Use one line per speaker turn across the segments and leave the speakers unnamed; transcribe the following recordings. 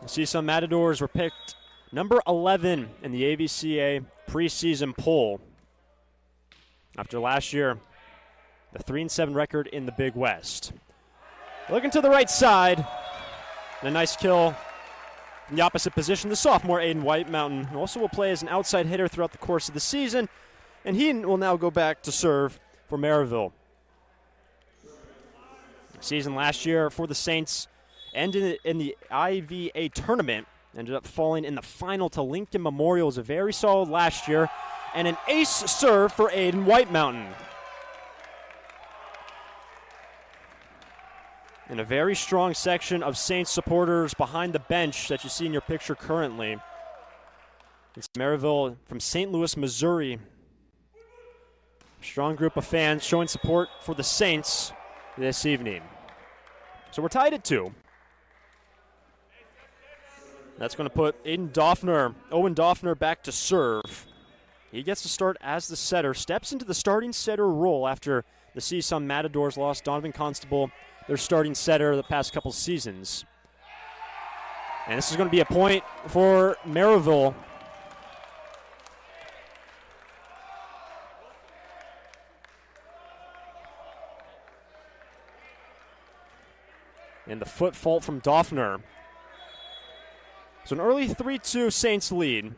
The CSUN Matadors were picked number 11 in the AVCA preseason poll after last year, the 3-7 record in the Big West. Looking to the right side, and a nice kill in the opposite position. The sophomore Aiden White Mountain also will play as an outside hitter throughout the course of the season, and he will now go back to serve for Maryville. Season last year for the Saints ended in the IVA tournament, ended up falling in the final to Lincoln Memorial. It was a very solid last year, and an ace serve for Aiden White Mountain. And a very strong section of Saints supporters behind the bench that you see in your picture currently. It's Maryville from St. Louis, Missouri. Strong group of fans showing support for the Saints this evening. So we're tied at 2. That's going to put Owen Doffner back to serve. He gets to start as the setter, steps into the starting setter role after the CSUN Matadors lost Donovan Constable, their starting setter, the past couple seasons. And this is going to be a point for Maryville. And the foot fault from Doffner. So an early 3-2 Saints lead.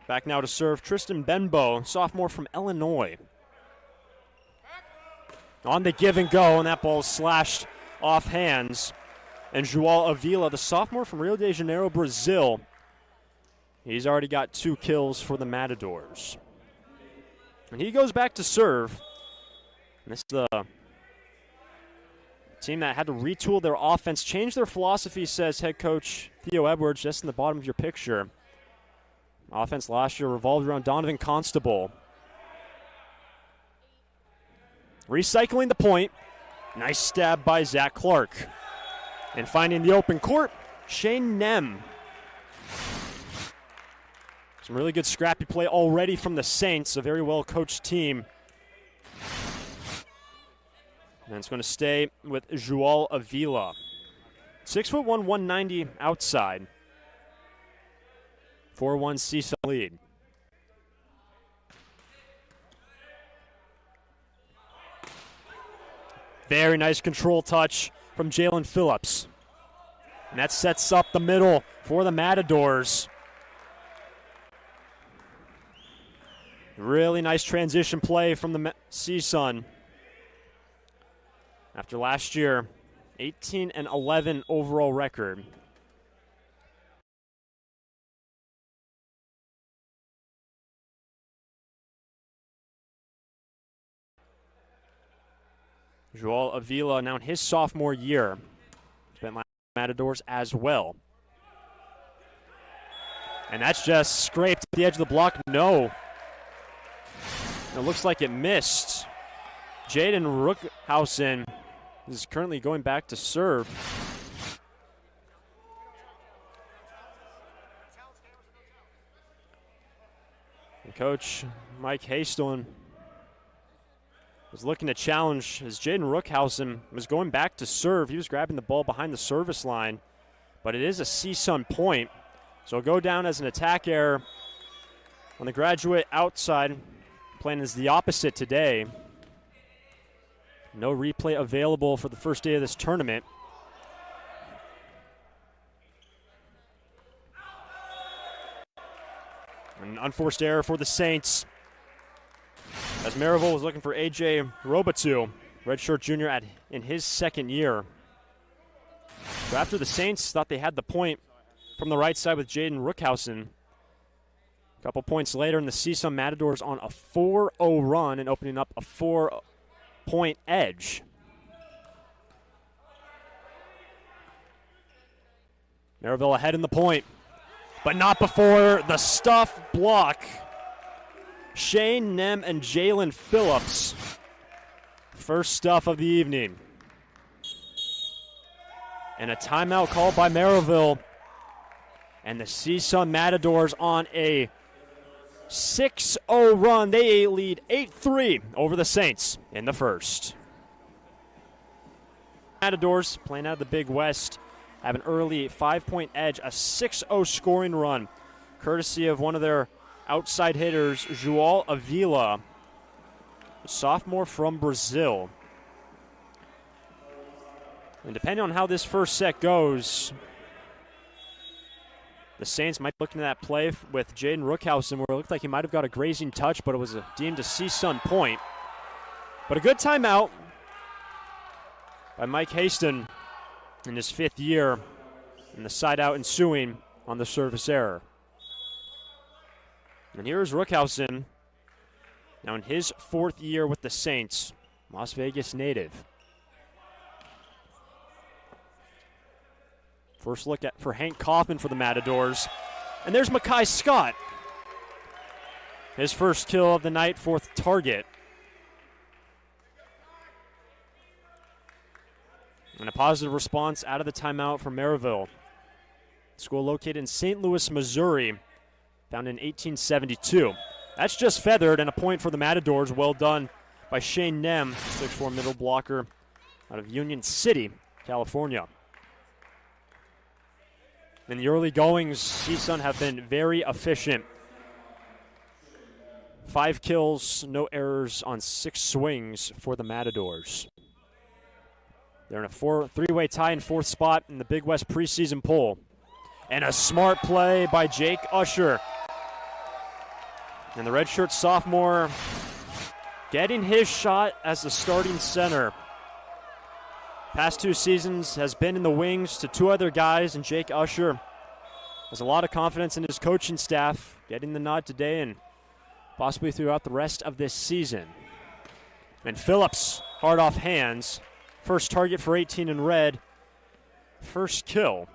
Back now to serve Tristan Benbow, sophomore from Illinois. On the give and go, and that ball slashed off hands. And João Avila, the sophomore from Rio de Janeiro, Brazil. He's already got 2 kills for the Matadors. And he goes back to serve. And this is the team that had to retool their offense, change their philosophy, says head coach Theo Edwards, just in the bottom of your picture. Offense last year revolved around Donovan Constable. Recycling the point. Nice stab by Zach Clark. And finding the open court, Shane Nem. Some really good scrappy play already from the Saints, a very well-coached team. And it's going to stay with João Avila. 6'1", 190 outside. 4-1 CSUN lead. Very nice control touch from Jalen Phillips. And that sets up the middle for the Matadors. Really nice transition play from the CSUN. After last year, 18-11 overall record. João Avila now in his sophomore year. Spent last Matadors as well. And that's just scraped at the edge of the block. No. It looks like it missed. Jaden Rookhausen is currently going back to serve. And Coach Mike Hastone was looking to challenge as Jaden Rookhausen was going back to serve. He was grabbing the ball behind the service line, but it is a CSUN point. So it'll go down as an attack error on the graduate outside. Plan is the opposite today. No replay available for the first day of this tournament. An unforced error for the Saints, as Maryville was looking for A.J. Robatu, redshirt junior in his second year. So after the Saints thought they had the point from the right side with Jaden Rookhausen, a couple points later, and the CSUN Matadors on a 4-0 run and opening up a 4-point edge. Maryville ahead in the point, but not before the stuff block. Shane Nem and Jalen Phillips. First stuff of the evening. And a timeout called by Maryville. And the CSUN Matadors on a 6-0 run. They lead 8-3 over the Saints in the first. Matadors playing out of the Big West have an early 5-point edge, a 6-0 scoring run, courtesy of one of their outside hitters, João Avila, a sophomore from Brazil. And depending on how this first set goes, the Saints might be looking at that play with Jaden Rookhausen where it looked like he might have got a grazing touch, but it was deemed a CSUN point. But a good timeout by Mike Haston in his 5th year, and the side out ensuing on the service error. And here is Rookhausen, now in his 4th year with the Saints, Las Vegas native. First look for Hank Kaufman for the Matadors. And there's Makai Scott. His first kill of the night, 4th target. And a positive response out of the timeout from Maryville. School located in St. Louis, Missouri, founded in 1872. That's just feathered, and a point for the Matadors. Well done by Shane Nem, 6'4" middle blocker out of Union City, California. In the early goings, CSUN have been very efficient. 5 kills, no errors on 6 swings for the Matadors. They're in a 3-way tie in 4th spot in the Big West preseason poll. And a smart play by Jake Usher. And the redshirt sophomore getting his shot as the starting center. Past 2 seasons has been in the wings to 2 other guys, and Jake Usher has a lot of confidence in his coaching staff, getting the nod today and possibly throughout the rest of this season. And Phillips, hard off hands. First target for 18 in red. First kill.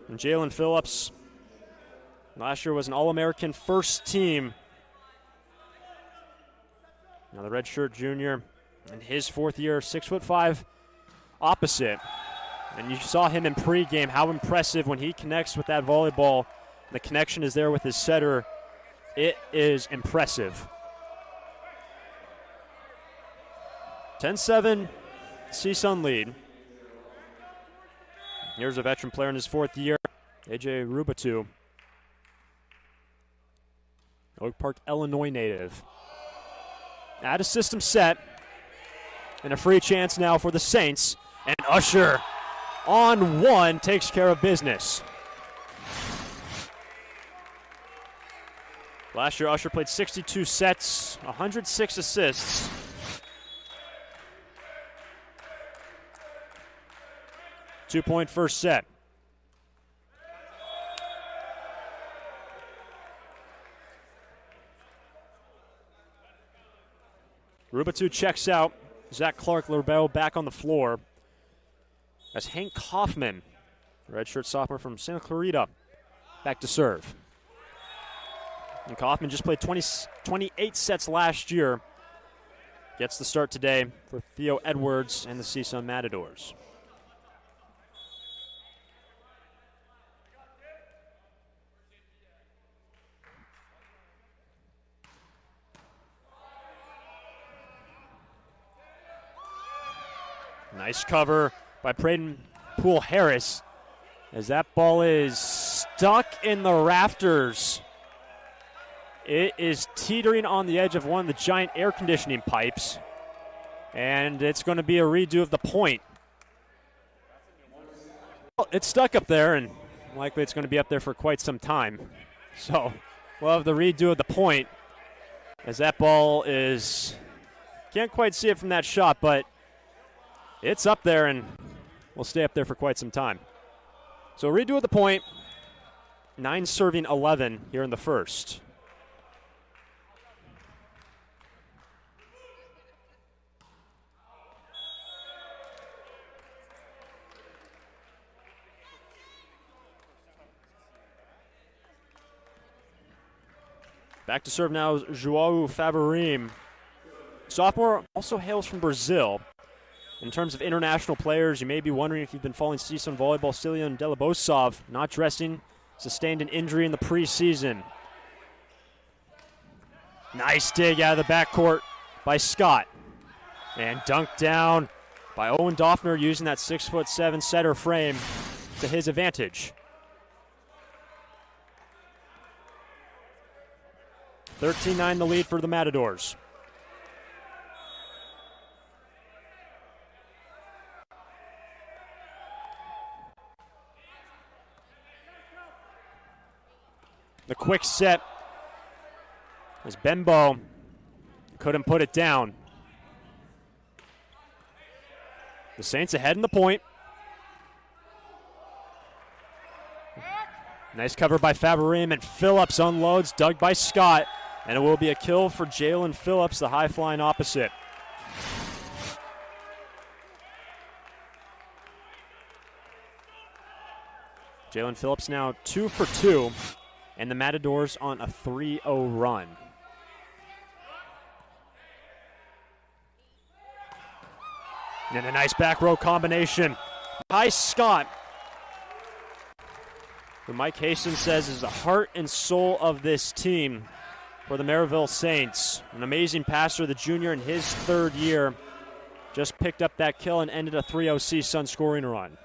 And Jalen Phillips, last year was an All-American first team. Now the redshirt junior in his 4th year, 6'5", opposite. And you saw him in pregame, how impressive when he connects with that volleyball. The connection is there with his setter. It is impressive. 10-7, CSUN lead. Here's a veteran player in his 4th year, AJ Rubatu. Oak Park, Illinois native. At a system set. And a free chance now for the Saints. And Usher on 1 takes care of business. Last year, Usher played 62 sets, 106 assists. Two-point first set. Rubatu checks out. Zach Clark-Lerbel back on the floor. As Hank Kaufman, redshirt sophomore from Santa Clarita, back to serve. And Kaufman just played 28 sets last year. Gets the start today for Theo Edwards and the CSUN Matadors. Nice cover by Braden Poole-Harris as that ball is stuck in the rafters. It is teetering on the edge of one of the giant air conditioning pipes, and it's going to be a redo of the point. Well, it's stuck up there, and likely it's going to be up there for quite some time. So we'll have the redo of the point as that ball is, can't quite see it from that shot, but it's up there and will stay up there for quite some time. So redo of the point, 9 serving 11 here in the first. Back to serve now is João Favarim. Sophomore also hails from Brazil. In terms of international players, you may be wondering if you've been following CSUN volleyball. Stilian Delibosov not dressing, sustained an injury in the preseason. Nice dig out of the backcourt by Scott. And dunked down by Owen Doffner, using that 6'7" setter frame to his advantage. 13-9 the lead for the Matadors. The quick set as Bembo couldn't put it down. The Saints ahead in the point. Nice cover by Favarim, and Phillips unloads, dug by Scott, and it will be a kill for Jalen Phillips, the high-flying opposite. Jalen Phillips now 2 for 2, and the Matadors on a 3-0 run. And a nice back row combination by Scott, who Mike Hastings says is the heart and soul of this team for the Maryville Saints. An amazing passer, the junior in his 3rd year. Just picked up that kill and ended a 3-0 CSUN scoring run.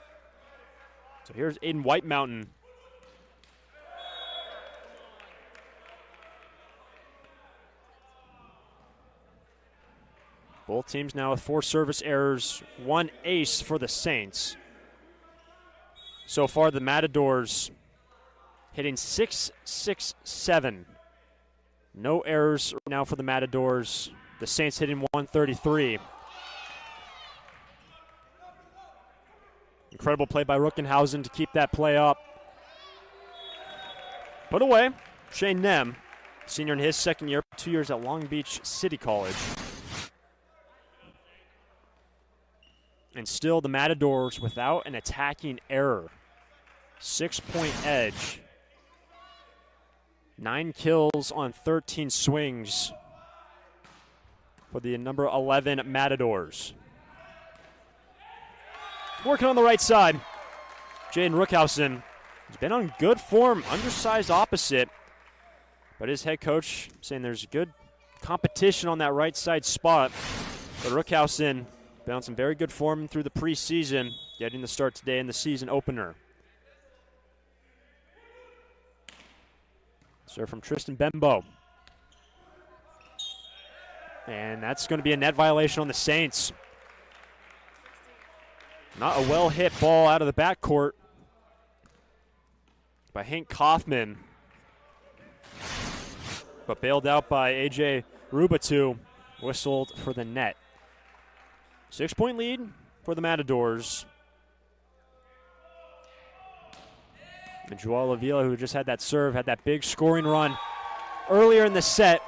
So here's Aiden White Mountain. Both teams now with 4 service errors, 1 ace for the Saints. So far, the Matadors hitting 6-6-7. No errors now for the Matadors. The Saints hitting 133. Incredible play by Ruckenhausen to keep that play up. Put away. Shane Nem, senior in his 2nd year, 2 years at Long Beach City College. And still the Matadors without an attacking error. 6-point edge. 9 kills on 13 swings for the number 11 Matadors. Working on the right side, Jaden Ruckhausen has been on good form, undersized opposite, but his head coach saying there's good competition on that right side spot. But Ruckhausen been on some very good form through the preseason, getting the start today in the season opener. Serve from Tristan Bembo. And that's going to be a net violation on the Saints. Not a well-hit ball out of the backcourt by Hank Kaufman, but bailed out by A.J. Rubatu, whistled for the net. 6-point lead for the Matadors. And Joao Avila, who just had that serve, had that big scoring run earlier in the set.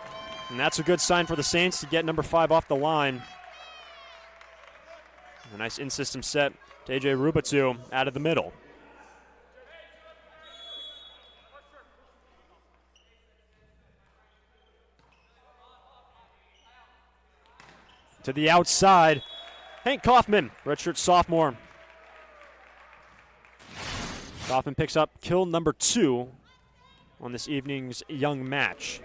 And that's a good sign for the Saints to get number 5 off the line. A nice in-system set to A.J. Rubatu out of the middle. To the outside, Hank Kaufman, redshirt sophomore. Kaufman picks up kill number 2 on this evening's young match.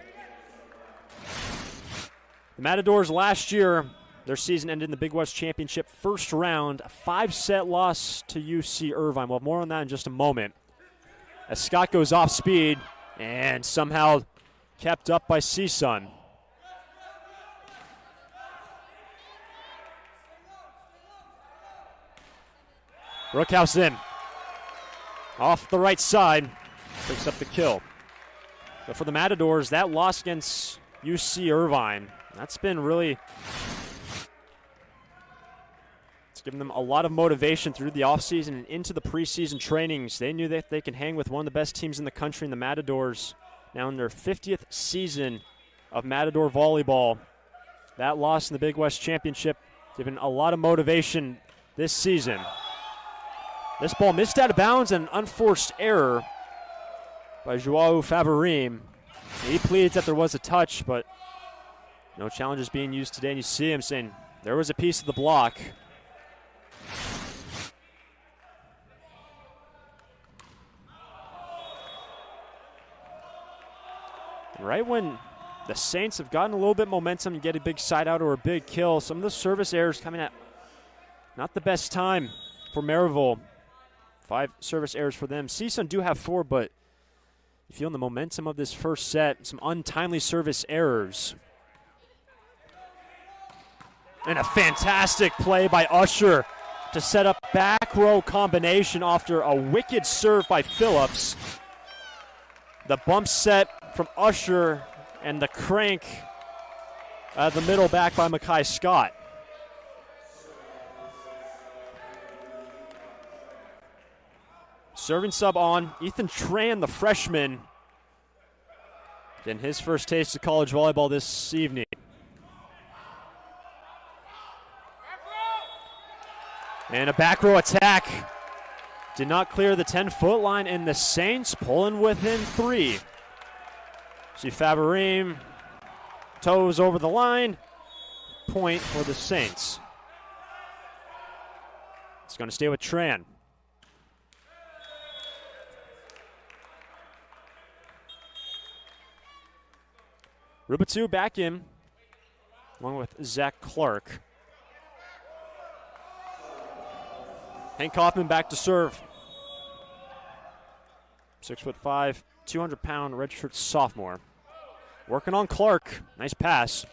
The Matadors last year, their season ended in the Big West Championship first round, a 5-set loss to UC Irvine. We'll have more on that in just a moment. As Scott goes off speed and somehow kept up by CSUN. Ruckhausen off the right side, picks up the kill. But for the Matadors, that loss against UC Irvine, that's been really, it's given them a lot of motivation through the offseason and into the preseason trainings. They knew that they can hang with one of the best teams in the country, in the Matadors, now in their 50th season of Matador volleyball. That loss in the Big West Championship given a lot of motivation this season. This ball missed out of bounds and an unforced error by Joao Favarim. He pleads that there was a touch, but no challenges being used today. And you see him saying there was a piece of the block. Right when the Saints have gotten a little bit momentum and get a big side out or a big kill, some of the service errors coming at Not the best time for Maryville. 5 service errors for them. CSUN do have 4, but you feel the momentum of this first set. Some untimely service errors. And a fantastic play by Usher to set up back row combination after a wicked serve by Phillips. The bump set from Usher and the crank the middle back by Mackay Scott. Serving sub on, Ethan Tran, the freshman, getting his first taste of college volleyball this evening. And a back row attack. Did not clear the 10-foot line, and the Saints pulling within 3. See Favarim, toes over the line. Point for the Saints. It's going to stay with Tran. Rubatu back in, along with Zach Clark. Hank Kaufman back to serve. 6'5", 200-pound redshirt sophomore. Working on Clark. Nice pass.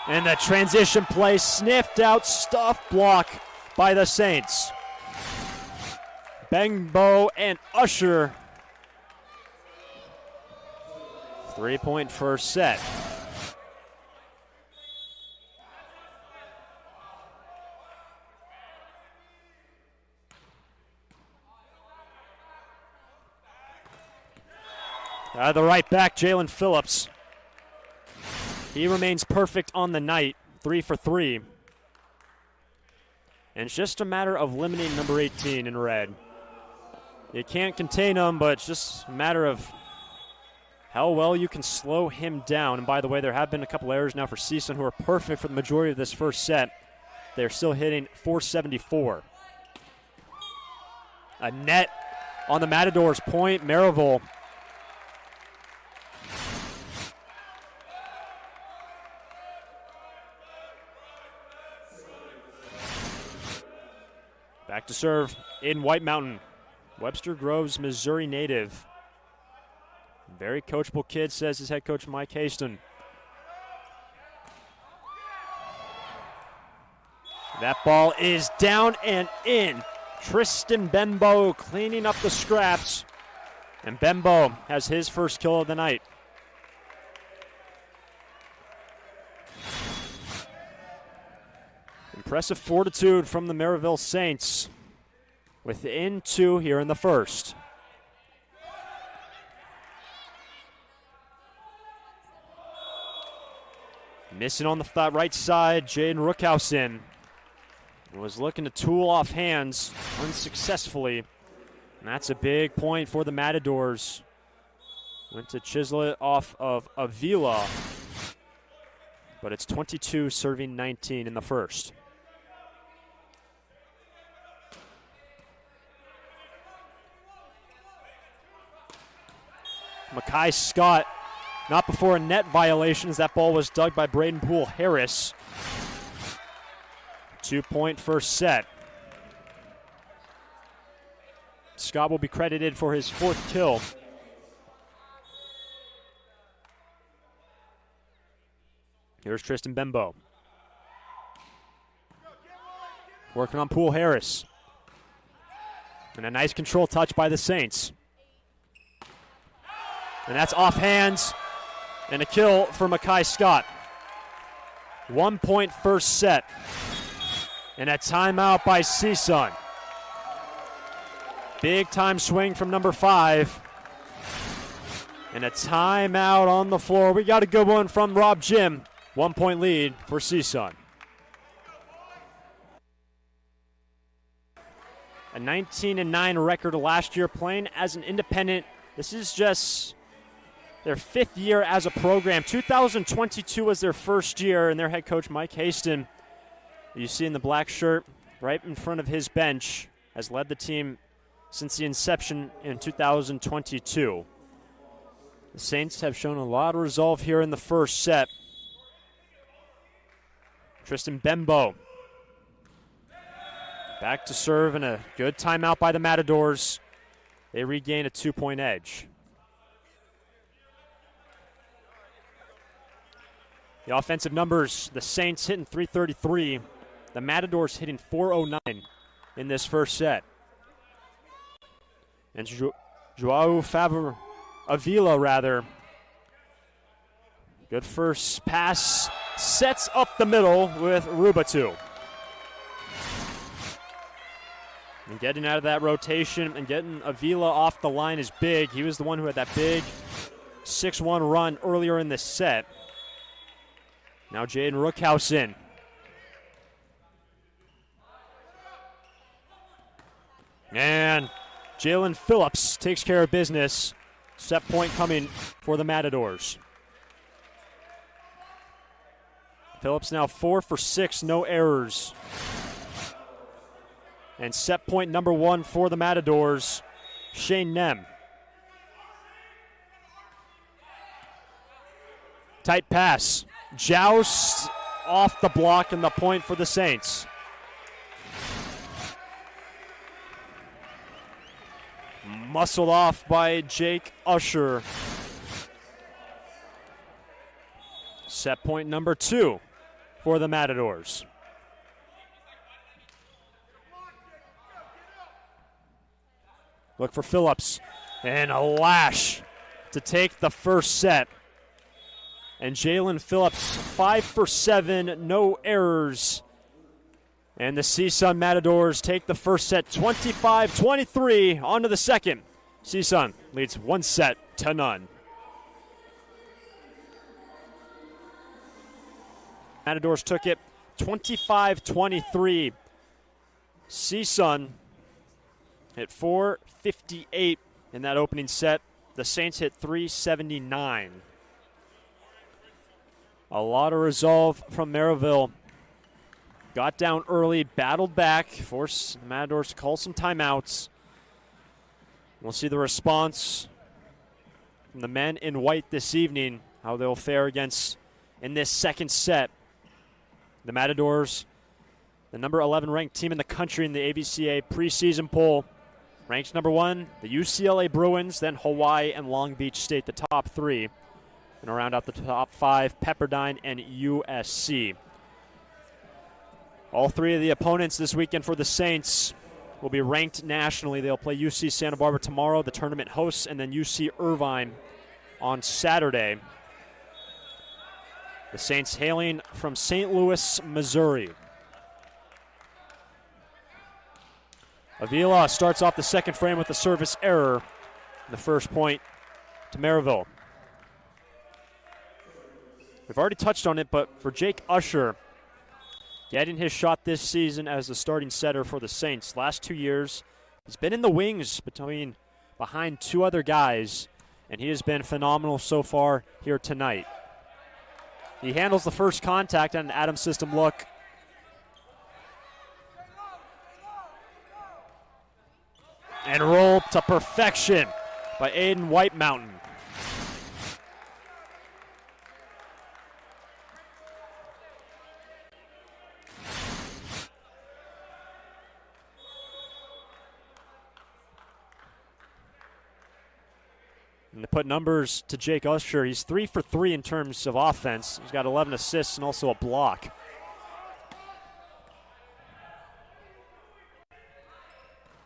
And the transition play sniffed out, stuff block by the Saints. Bengbo and Usher. 3-point first set. The right back, Jalen Phillips. He remains perfect on the night, 3 for 3. And it's just a matter of limiting number 18 in red. You can't contain him, but it's just a matter of how well you can slow him down. And by the way, there have been a couple errors now for CSUN who are perfect for the majority of this first set. They're still hitting 474. A net on the Matadors point, Maryville. Back to serve in White Mountain. Webster Groves, Missouri native. Very coachable kid, says his head coach Mike Haston. That ball is down and in. Tristan Bembo cleaning up the scraps. And Bembo has his first kill of the night. Impressive fortitude from the Maryville Saints. Within 2 here in the first. Missing on the right side, Jaden Rookhausen was looking to tool off hands unsuccessfully. And that's a big point for the Matadors. Went to chisel it off of Avila. But it's 22 serving 19 in the first. Mackay Scott, not before a net violation, as that ball was dug by Braden Poole Harris. 2-point first set. Scott will be credited for his 4th kill. Here's Tristan Bembo. Working on Poole Harris. And a nice control touch by the Saints. And that's off hands and a kill for Mackay Scott. 1-point first set. And a timeout by CSUN. Big time swing from number 5. And a timeout on the floor. We got a good one from Rob Jim. 1-point lead for CSUN. A 19-9 record last year, playing as an independent. This is just their 5th year as a program. 2022 was their first year, and their head coach, Mike Haston, you see in the black shirt right in front of his bench, has led the team since the inception in 2022. The Saints have shown a lot of resolve here in the first set. Tristan Bembo. Back to serve and a good timeout by the Matadors. They regain a 2-point edge. The offensive numbers, the Saints hitting 333. The Matadors hitting 409 in this first set. And Joao Avila, good first pass, sets up the middle with Rubatu. And getting out of that rotation and getting Avila off the line is big. He was the one who had that big 6-1 run earlier in this set. Now Jaden Rookhausen. And Jalen Phillips takes care of business. Set point coming for the Matadors. Phillips now 4 for 6, no errors. And set point number 1 for the Matadors, Shane Nem. Tight pass. Joust off the block and the point for the Saints. Muscled off by Jake Usher. Set point number 2 for the Matadors. Look for Phillips. And a lash to take the first set. And Jalen Phillips, 5 for 7, no errors. And the CSUN Matadors take the first set 25-23. On to the second. CSUN leads 1-0. Matadors took it 25-23. CSUN hit 458 in that opening set. The Saints hit 379. A lot of resolve from Maryville. Got down early, battled back, forced the Matadors to call some timeouts. We'll see the response from the men in white this evening, how they'll fare against in this second set. The Matadors, the number 11 ranked team in the country in the AVCA preseason poll. Ranked number 1, the UCLA Bruins, then Hawaii and Long Beach State, the top 3. And round out the top 5, Pepperdine and USC. All 3 of the opponents this weekend for the Saints will be ranked nationally. They'll play UC Santa Barbara tomorrow, the tournament hosts, and then UC Irvine on Saturday. The Saints hailing from St. Louis, Missouri. Avila starts off the second frame with a service error. The first point to Maryville. We've already touched on it, but for Jake Usher, getting his shot this season as the starting setter for the Saints. Last 2 years, he's been in the wings behind 2 other guys, and he has been phenomenal so far here tonight. He handles the first contact on an Adams system look. And rolled to perfection by Aiden White Mountain. And to put numbers to Jake Usher, he's 3 for 3 in terms of offense. He's got 11 assists and also a block.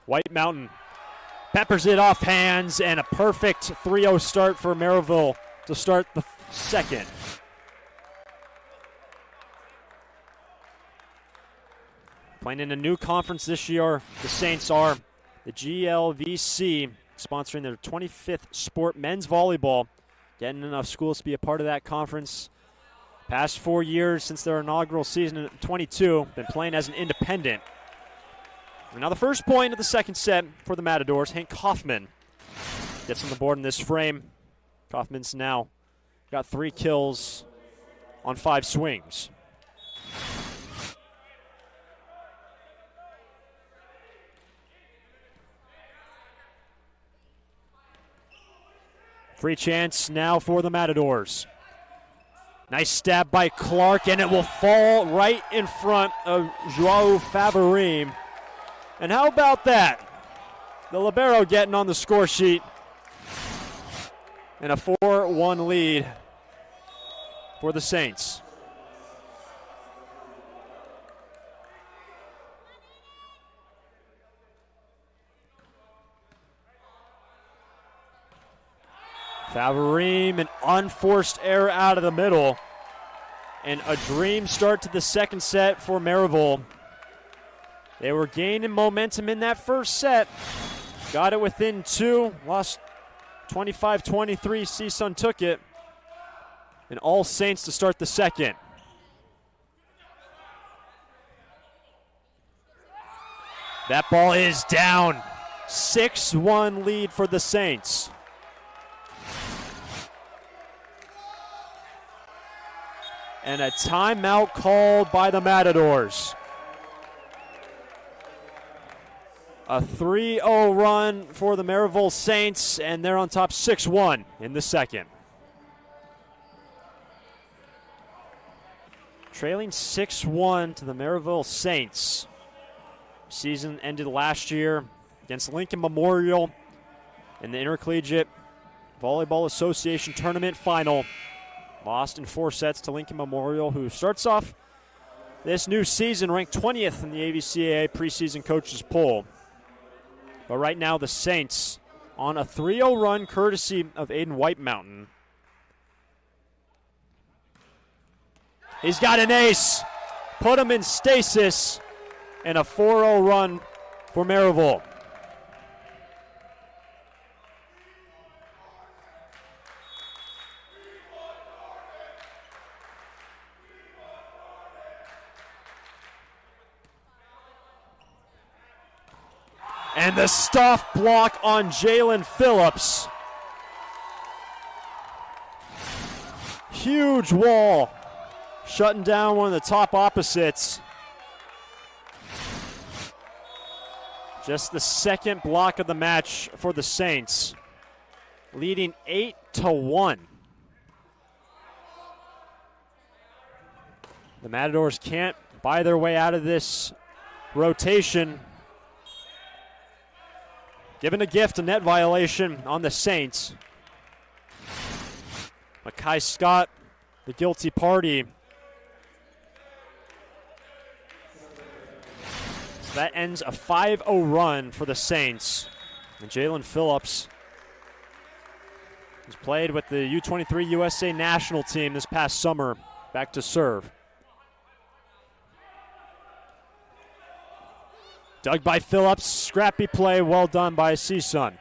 White Mountain peppers it off hands, and a perfect 3-0 start for Maryville to start the second. Playing in a new conference this year, the Saints are the GLVC, sponsoring their 25th sport, men's volleyball. Getting enough schools to be a part of that conference. Past 4 years since their inaugural season in 22, been playing as an independent. And now the first point of the second set for the Matadors, Hank Kaufman gets on the board in this frame. Kaufman's now got 3 kills on 5 swings. Free chance now for the Matadors. Nice stab by Clark, and it will fall right in front of Joao Favarim. And how about that? The libero getting on the score sheet. And a 4-1 lead for the Saints. Favarim, an unforced error out of the middle. And a dream start to the second set for Maryville. They were gaining momentum in that first set. Got it within 2, lost 25-23. CSUN took it. And all Saints to start the second. That ball is down. 6-1 lead for the Saints. And a timeout called by the Matadors. A 3-0 run for the Maryville Saints, and they're on top 6-1 in the second. Trailing 6-1 to the Maryville Saints. Season ended last year against Lincoln Memorial in the Intercollegiate Volleyball Association Tournament Final. Lost in 4 sets to Lincoln Memorial, who starts off this new season ranked 20th in the AVCAA preseason coaches poll. But right now the Saints on a 3-0 run courtesy of Aiden White Mountain. He's got an ace. Put him in stasis. And a 4-0 run for Maryville. And the stuff block on Jalen Phillips. Huge wall, shutting down one of the top opposites. Just the second block of the match for the Saints, leading 8-1. The Matadors can't buy their way out of this rotation. Given a gift, a net violation on the Saints. Mackay Scott, the guilty party. So that ends a 5-0 run for the Saints. And Jalen Phillips has played with the U23 USA national team this past summer, back to serve. Dug by Phillips, scrappy play, well done by CSUN.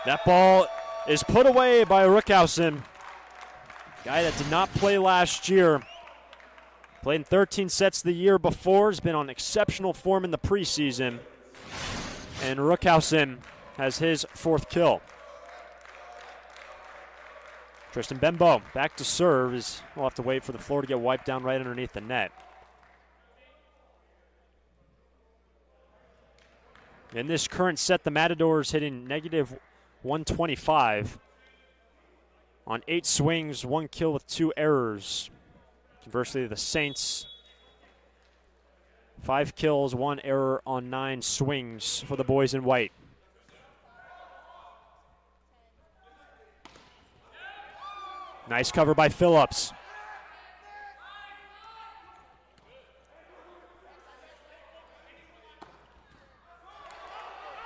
That ball is put away by Rookhausen, guy that did not play last year. Played in 13 sets the year before, has been on exceptional form in the preseason. And Rookhausen has his 4th kill. Tristan Bembo back to serve. We'll have to wait for the floor to get wiped down right underneath the net. In this current set, the Matadors hitting negative 125 on 8 swings, 1 kill with 2 errors. Conversely, the Saints, 5 kills, 1 error on 9 swings for the boys in white. Nice cover by Phillips.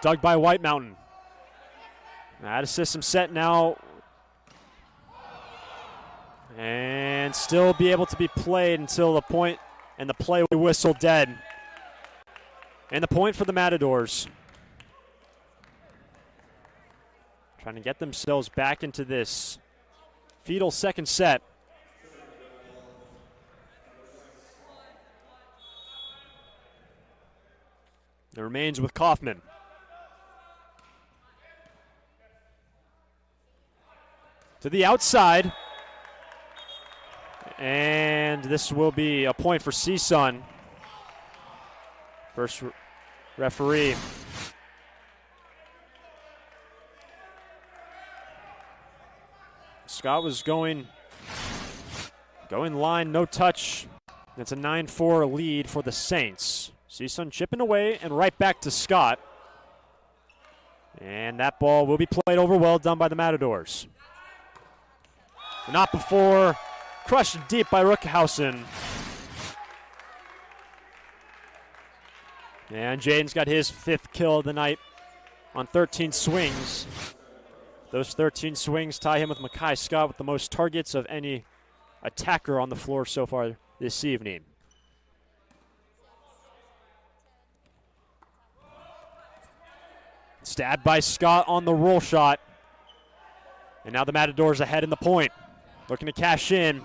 Dug by White Mountain. Out of system set now. And still be able to be played until the point, and the play whistle dead. And the point for the Matadors. Trying to get themselves back into this fetal second set. It remains with Kaufman. To the outside. And this will be a point for CSUN. First referee. Scott was going line, no touch. It's a 9-4 lead for the Saints. CSUN chipping away and right back to Scott. And that ball will be played over, well done by the Matadors. Not before, crushed deep by Rookhausen. And Jaden's got his 5th kill of the night on 13 swings. Those 13 swings tie him with Makai Scott with the most targets of any attacker on the floor so far this evening. Stabbed by Scott on the roll shot. And now the Matadors ahead in the point. Looking to cash in.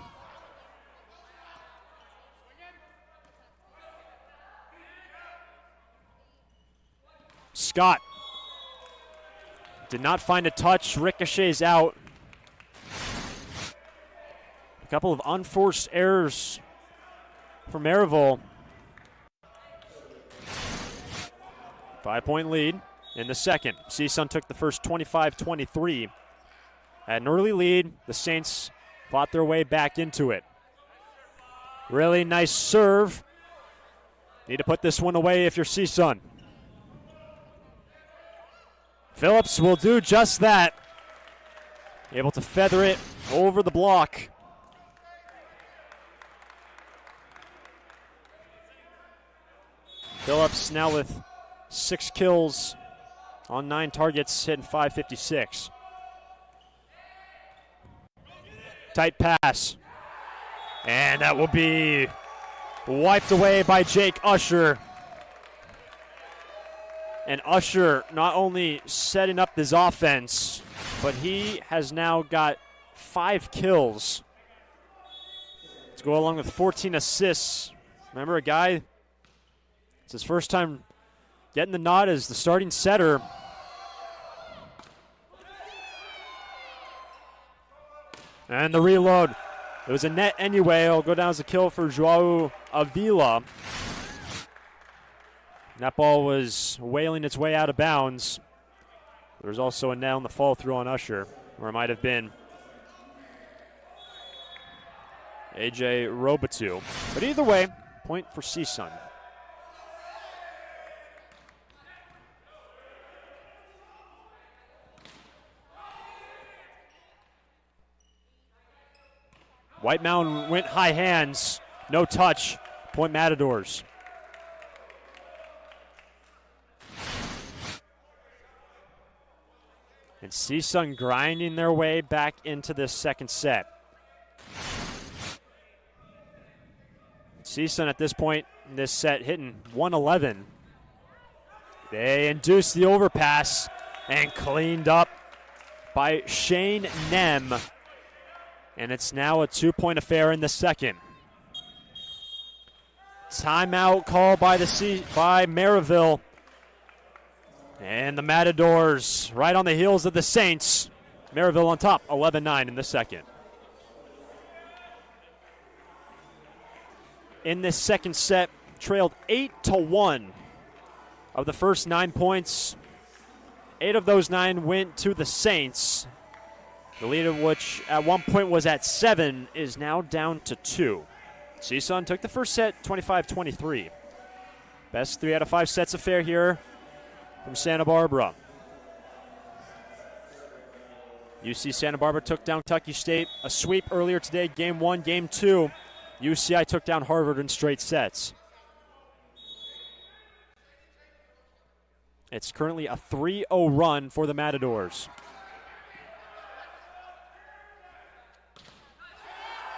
Scott did not find a touch. Ricochets out. A couple of unforced errors for Maryville. 5-point lead in the second. CSUN took the first 25-23. Had an early lead. The Saints fought their way back into it. Really nice serve. Need to put this one away if you're CSUN. Phillips will do just that. Able to feather it over the block. Phillips now with 6 kills on 9 targets, hitting .556. Tight pass. And that will be wiped away by Jake Usher. And Usher not only setting up this offense, but he has now got 5 kills to go along with 14 assists. Remember, a guy, it's his first time getting the nod as the starting setter. And the reload. It was a net anyway. It'll go down as a kill for Joao Avila. That ball was wailing its way out of bounds. There was also a net on the fall through on Usher, where it might have been AJ Robitou. But either way, point for CSUN. White Mountain went high hands, no touch, point Matadors. And CSUN grinding their way back into this second set. CSUN at this point in this set hitting 111. They induced the overpass and cleaned up by Shane Nem. And it's now a 2-point affair in the second. Timeout call by Maryville. And the Matadors right on the heels of the Saints. Maryville on top, 11-9 in the second. In this second set, trailed 8-1 of the first 9 points. 8 of those 9 went to the Saints. The lead of which at one point was at 7 is now down to 2. CSUN took the first set 25-23. Best 3 out of 5 sets affair here from Santa Barbara. UC Santa Barbara took down Kentucky State. A sweep earlier today, game 1, game 2. UCI took down Harvard in straight sets. It's currently a 3-0 run for the Matadors.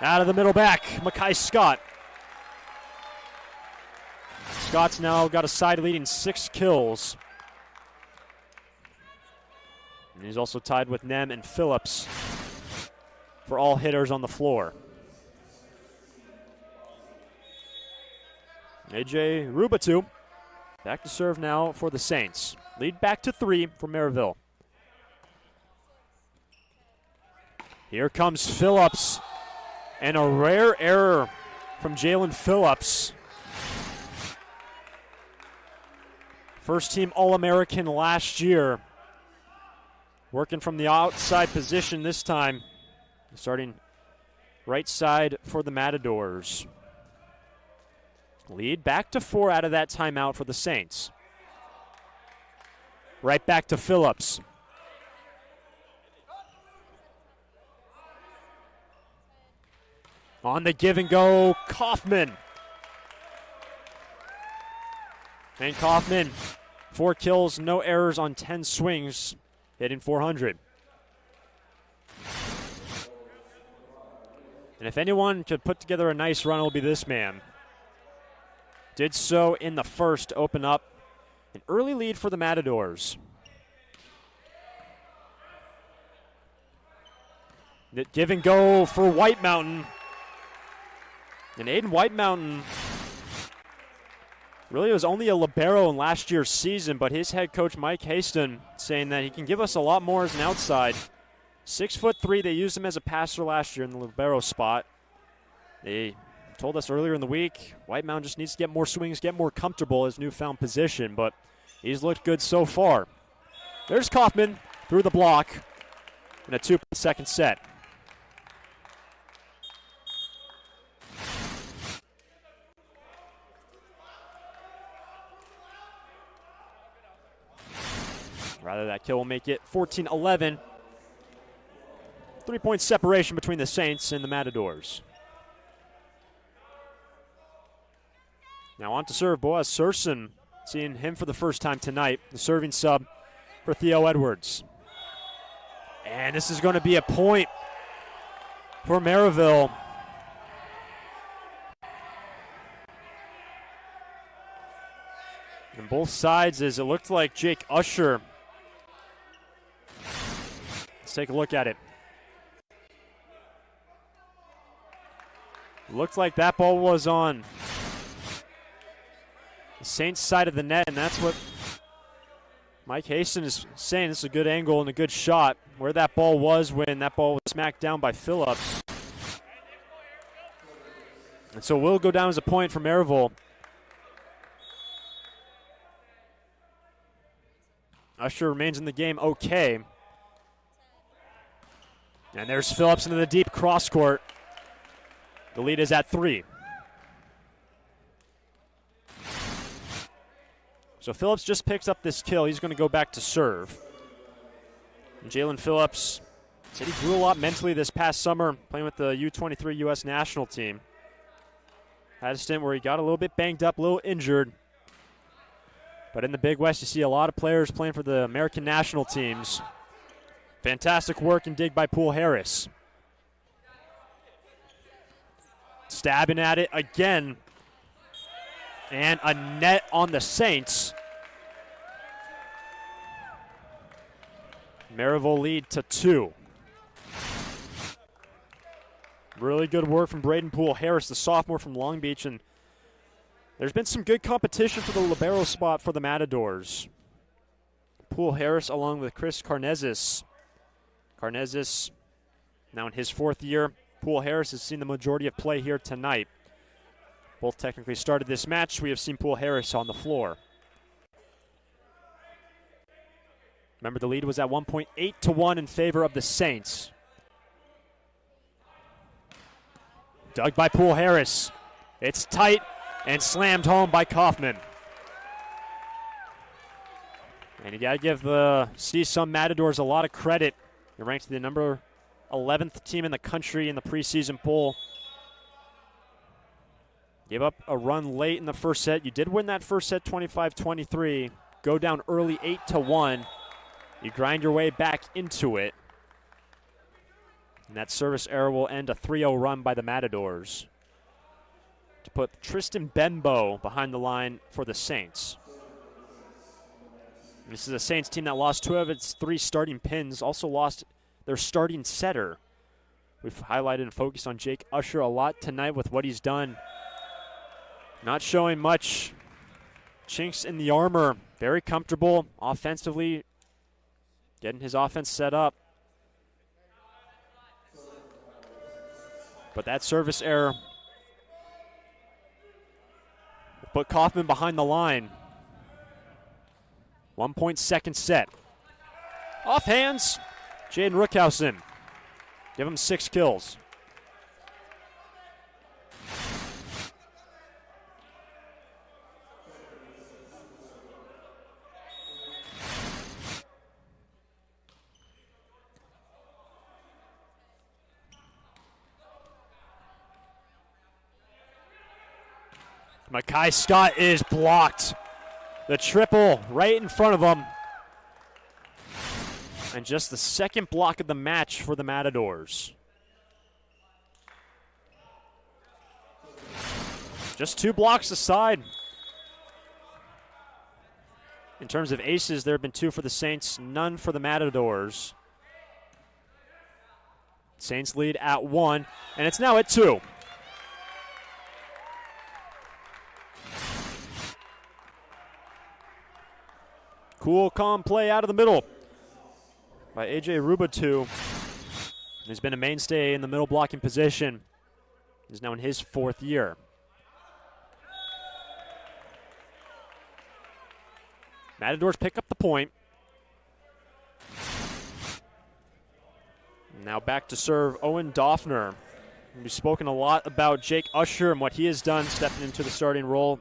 Out of the middle back, Makai Scott. Scott's now got a side leading 6 kills. And he's also tied with Nem and Phillips for all hitters on the floor. AJ Robitou back to serve now for the Saints. Lead back to 3 for Maryville. Here comes Phillips. And a rare error from Jalen Phillips. First team All-American last year. Working from the outside position this time. starting right side for the Matadors. Lead back to 4 out of that timeout for the Saints. Right back to Phillips. On the give and go, Kaufman. And Kaufman, 4 kills, no errors on 10 swings, hitting .400. And if anyone could put together a nice run, it will be this man. Did so in the first, open up an early lead for the Matadors. The give and go for White Mountain. And Aiden White Mountain really was only a libero in last year's season, but his head coach, Mike Haston, saying that he can give us a lot more as an outside. 6'3", they used him as a passer last year in the libero spot. They told us earlier in the week, White Mountain just needs to get more swings, get more comfortable his newfound position, but he's looked good so far. There's Kaufman through the block in a 2-second set. Rather, that kill will make it 14-11. 3-point separation between the Saints and the Matadors. Now on to serve Boaz Surson. Seeing him for the first time tonight. The serving sub for Theo Edwards. And this is going to be a point for Maryville. On both sides, as it looked like Jake Usher. Let's take a look at it. Looked like that ball was on the Saints side of the net, and that's what Mike Hastings is saying. This is a good angle and a good shot. Where that ball was when that ball was smacked down by Phillips. And so will go down as a point for Maryville. Usher remains in the game okay. And there's Phillips into the deep cross court. The lead is at 3. So Phillips just picks up this kill. He's going to go back to serve. And Jalen Phillips said he grew a lot mentally this past summer playing with the U23 U.S. national team. Had a stint where he got a little bit banged up, a little injured. But in the Big West, you see a lot of players playing for the American national teams. Fantastic work and dig by Poole Harris. Stabbing at it again. And a net on the Saints. Maryville lead to 2. Really good work from Braden Poole Harris, the sophomore from Long Beach. And there's been some good competition for the libero spot for the Matadors. Poole Harris along with Chris Carnezis. Carnezis now in his 4th year. Poole Harris has seen the majority of play here tonight. Both technically started this match. We have seen Poole Harris on the floor. Remember, the lead was at 1.8-1 in favor of the Saints. Dug by Poole Harris. It's tight and slammed home by Kaufman. And you got to give the CSUN Matadors a lot of credit. They're ranked the number 11th team in the country in the preseason poll. Give up a run late in the first set. You did win that first set 25-23. Go down early 8-1. You grind your way back into it. And that service error will end a 3-0 run by the Matadors to put Tristan Benbow behind the line for the Saints. This is a Saints team that lost 2 of its 3 starting pins, also lost their starting setter. We've highlighted and focused on Jake Usher a lot tonight with what he's done. Not showing much chinks in the armor. Very comfortable offensively, getting his offense set up. But that service error put Kaufman behind the line. 1-point second set. Off hands, Jaden Rookhausen. Give him 6 kills. Makai Scott is blocked. The triple right in front of him. And just the second block of the match for the Matadors. Just 2 blocks aside. In terms of aces, there have been 2 for the Saints, none for the Matadors. Saints lead at 1, and it's now at 2. Cool, calm play out of the middle by A.J. Rubatu. He's been a mainstay in the middle blocking position. He's now in his 4th year. Matadors pick up the point. Now back to serve Owen Doffner. We've spoken a lot about Jake Usher and what he has done stepping into the starting role.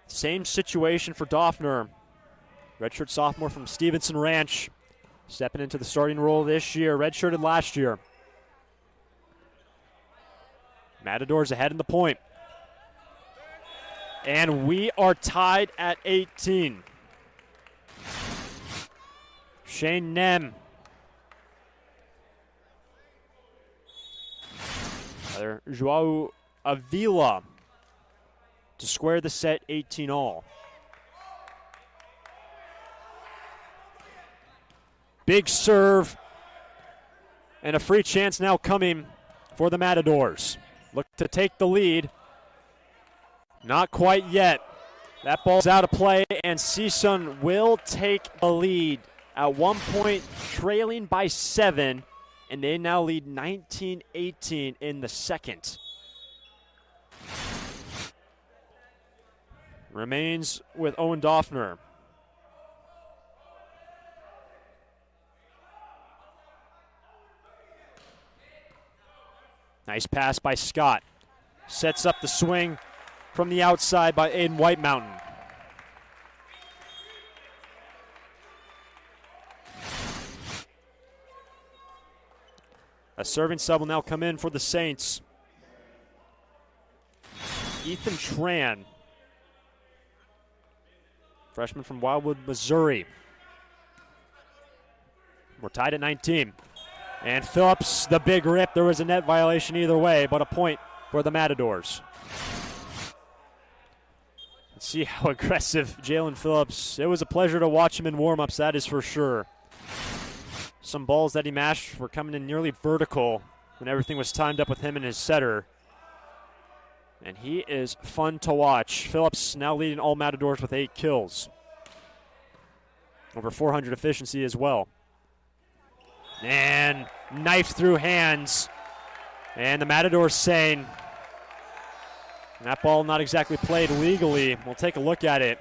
Same situation for Doffner. Redshirt sophomore from Stevenson Ranch, stepping into the starting role this year, redshirted last year. Matadors ahead in the point. And we are tied at 18. Shane Nem. Joao Avila to square the set 18-all. Big serve, and a free chance now coming for the Matadors. Look to take the lead. Not quite yet. That ball's out of play, and CSUN will take the lead. At one point, trailing by 7, and they now lead 19-18 in the second. Remains with Owen Doffner. Nice pass by Scott. Sets up the swing from the outside by Aiden Whitemountain. A serving sub will now come in for the Saints. Ethan Tran, freshman from Wildwood, Missouri. We're tied at 19. And Phillips, the big rip. There was a net violation either way, but a point for the Matadors. Let's see how aggressive Jalen Phillips. It was a pleasure to watch him in warm-ups, that is for sure. Some balls that he mashed were coming in nearly vertical when everything was timed up with him and his setter. And he is fun to watch. Phillips now leading all Matadors with 8 kills. Over 400 efficiency as well. And knife through hands. And the Matadors saying that ball not exactly played legally. We'll take a look at it.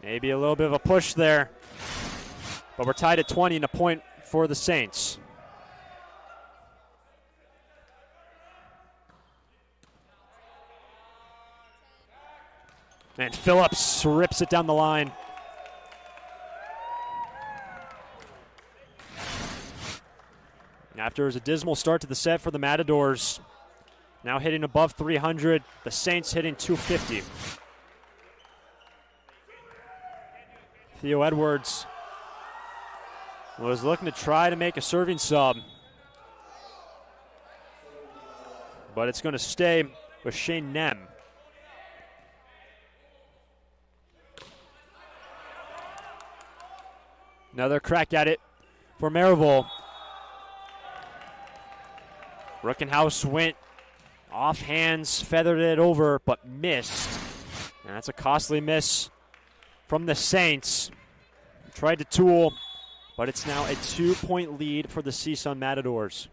Maybe a little bit of a push there. But we're tied at 20 and a point for the Saints. And Phillips rips it down the line. After a dismal start to the set for the Matadors, now hitting above 300, the Saints hitting 250. Theo Edwards was looking to try to make a serving sub, but it's going to stay with Shane Nem. Another crack at it for Maryville. Ruckenhouse went off hands, feathered it over, but missed. And that's a costly miss from the Saints. Tried to tool, but it's now a 2-point lead for the CSUN Matadors.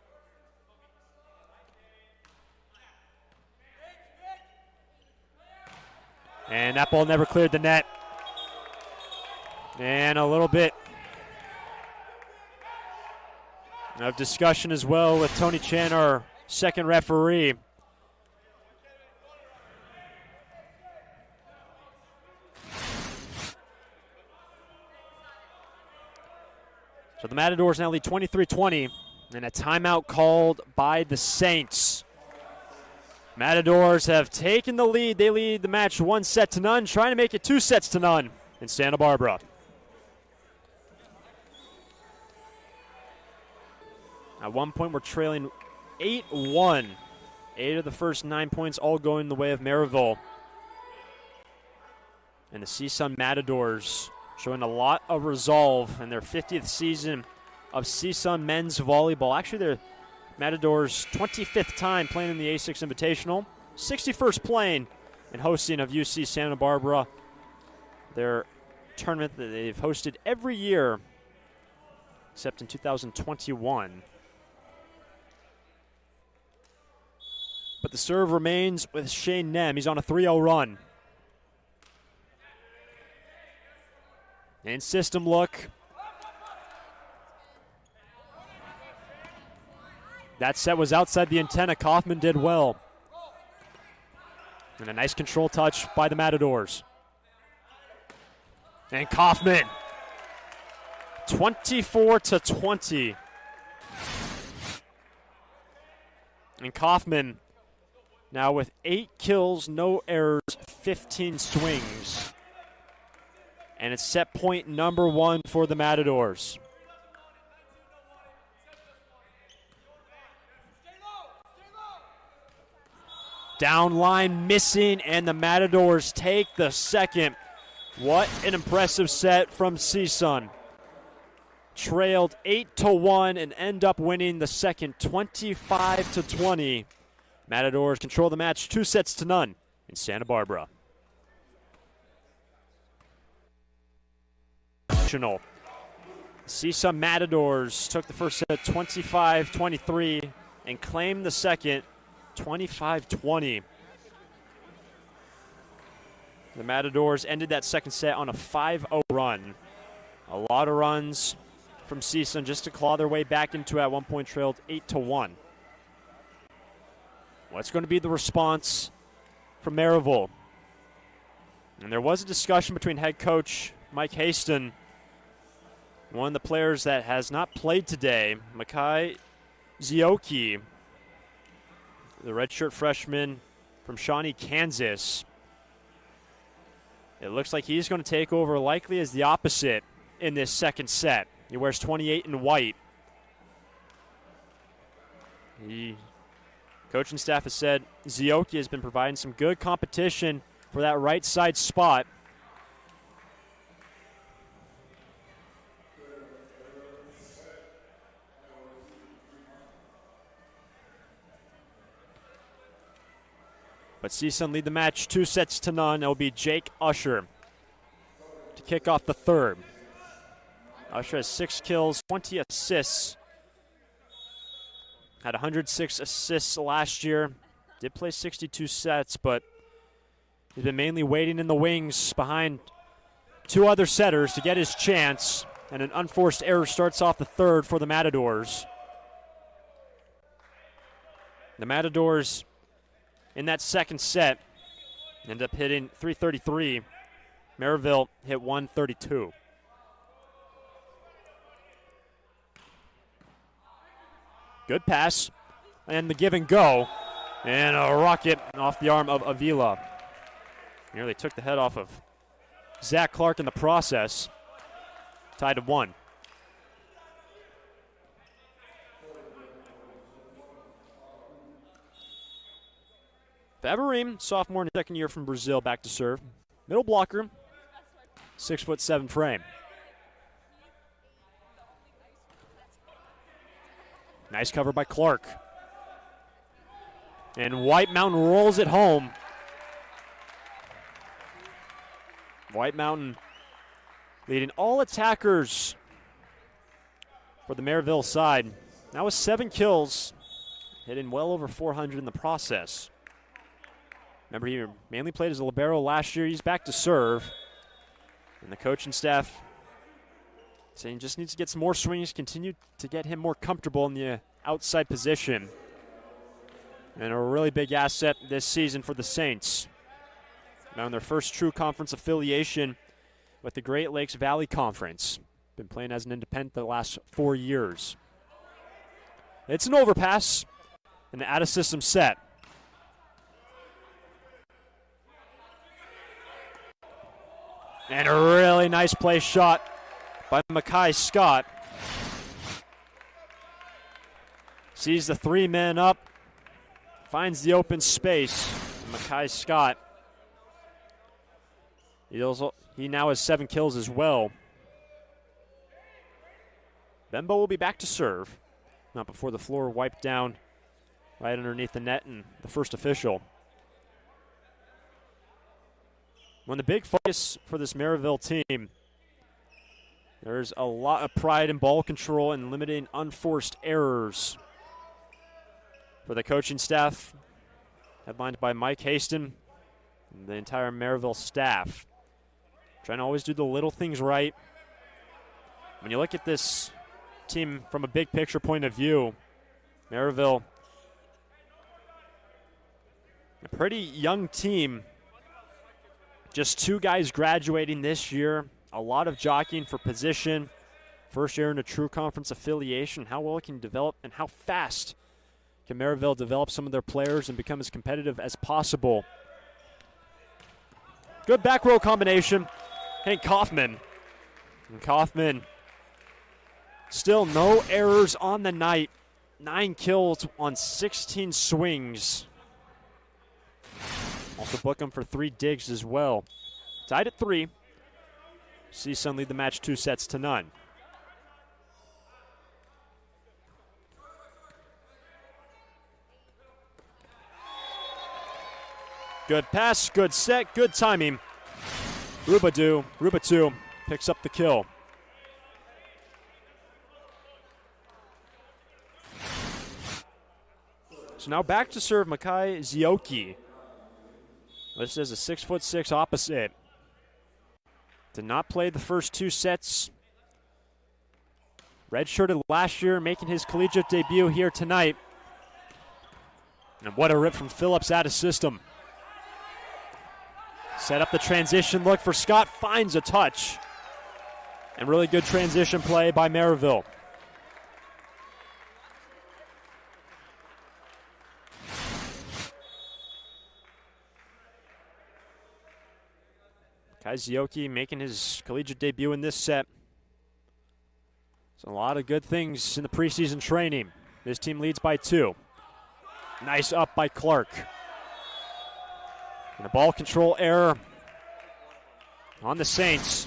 And that ball never cleared the net. And a little bit Of discussion as well with Tony Chan, our second referee. So the Matadors now lead 23-20, and a timeout called by the Saints. Matadors have taken the lead. They lead the match 1-0, trying to make it 2-0 in Santa Barbara. At one point, we're trailing 8-1. 8 of the first 9 points all going the way of Maryville. And the CSUN Matadors showing a lot of resolve in their 50th season of CSUN men's volleyball. Actually, they're Matadors' 25th time playing in the A6 Invitational, 61st playing and hosting of UC Santa Barbara, their tournament that they've hosted every year except in 2021. But the serve remains with Shane Nem. He's on a 3-0 run. In system look. That set was outside the antenna. Kaufman did well. And a nice control touch by the Matadors. And Kaufman. 24-20. And Kaufman now with 8 kills, no errors, 15 swings. And it's set point number 1 for the Matadors. Down line missing, and the Matadors take the second. What an impressive set from CSUN. Trailed 8-1 and end up winning the second 25-20. Matadors control the match 2-0 in Santa Barbara. CSUN Matadors took the first set 25-23 and claimed the second 25-20. The Matadors ended that second set on a 5-0 run. A lot of runs from CSUN just to claw their way back into at one point trailed 8-1. What's going to be the response from Maryville? And there was a discussion between head coach Mike Haston, one of the players that has not played today, Makai Zioki, the redshirt freshman from Shawnee, Kansas. It looks like he's going to take over likely as the opposite in this second set. He wears 28 in white. Coaching staff has said Zioki has been providing some good competition for that right side spot. But CSUN lead the match 2-0. It'll be Jake Usher to kick off the third. Usher has 6 kills, 20 assists. Had 106 assists last year. Did play 62 sets, but he's been mainly waiting in the wings behind 2 other setters to get his chance. And an unforced error starts off the third for the Matadors. The Matadors in that second set end up hitting 333. Maryville hit 132. Good pass, and the give and go, and a rocket off the arm of Avila. Nearly took the head off of Zach Clark in the process. Tied at 1. Favarim, sophomore in his second year from Brazil, back to serve. Middle blocker, 6'7" frame. Nice cover by Clark. And White Mountain rolls it home. White Mountain leading all attackers for the Maryville side. Now with 7 kills, hitting well over 400 in the process. Remember, he mainly played as a libero last year. He's back to serve. And the coaching staff Saying just needs to get some more swings, continue to get him more comfortable in the outside position. And a really big asset this season for the Saints. Now in their first true conference affiliation with the Great Lakes Valley Conference. Been playing as an independent the last 4 years. It's an overpass and an out-of-system set. And a really nice play shot by Mackay Scott. Sees the 3 men up, finds the open space. Mackay Scott, he now has 7 kills as well. Bembo will be back to serve. Not before the floor wiped down right underneath the net and the first official. One of the big focus for this Maryville team, there's a lot of pride in ball control and limiting unforced errors. For the coaching staff, headlined by Mike Haston and the entire Maryville staff, trying to always do the little things right. When you look at this team from a big picture point of view, Maryville, a pretty young team. Just 2 guys graduating this year. A lot of jockeying for position. First year in a true conference affiliation. How well it can develop and how fast can Maryville develop some of their players and become as competitive as possible. Good back row combination. Hank Kaufman. And Kaufman, still no errors on the night. 9 kills on 16 swings. Also book him for 3 digs as well. Tied at 3. CSUN lead the match 2-0. Good pass, good set, good timing. Rubatu picks up the kill. So now back to serve Makai Zioki. This is a 6'6" opposite. Did not play the first 2 sets. Redshirted last year, making his collegiate debut here tonight. And what a rip from Phillips out of system. Set up the transition look for Scott, finds a touch. And really good transition play by Maryville. Kaizioki making his collegiate debut in this set. So a lot of good things in the preseason training. This team leads by 2. Nice up by Clark. And a ball control error on the Saints.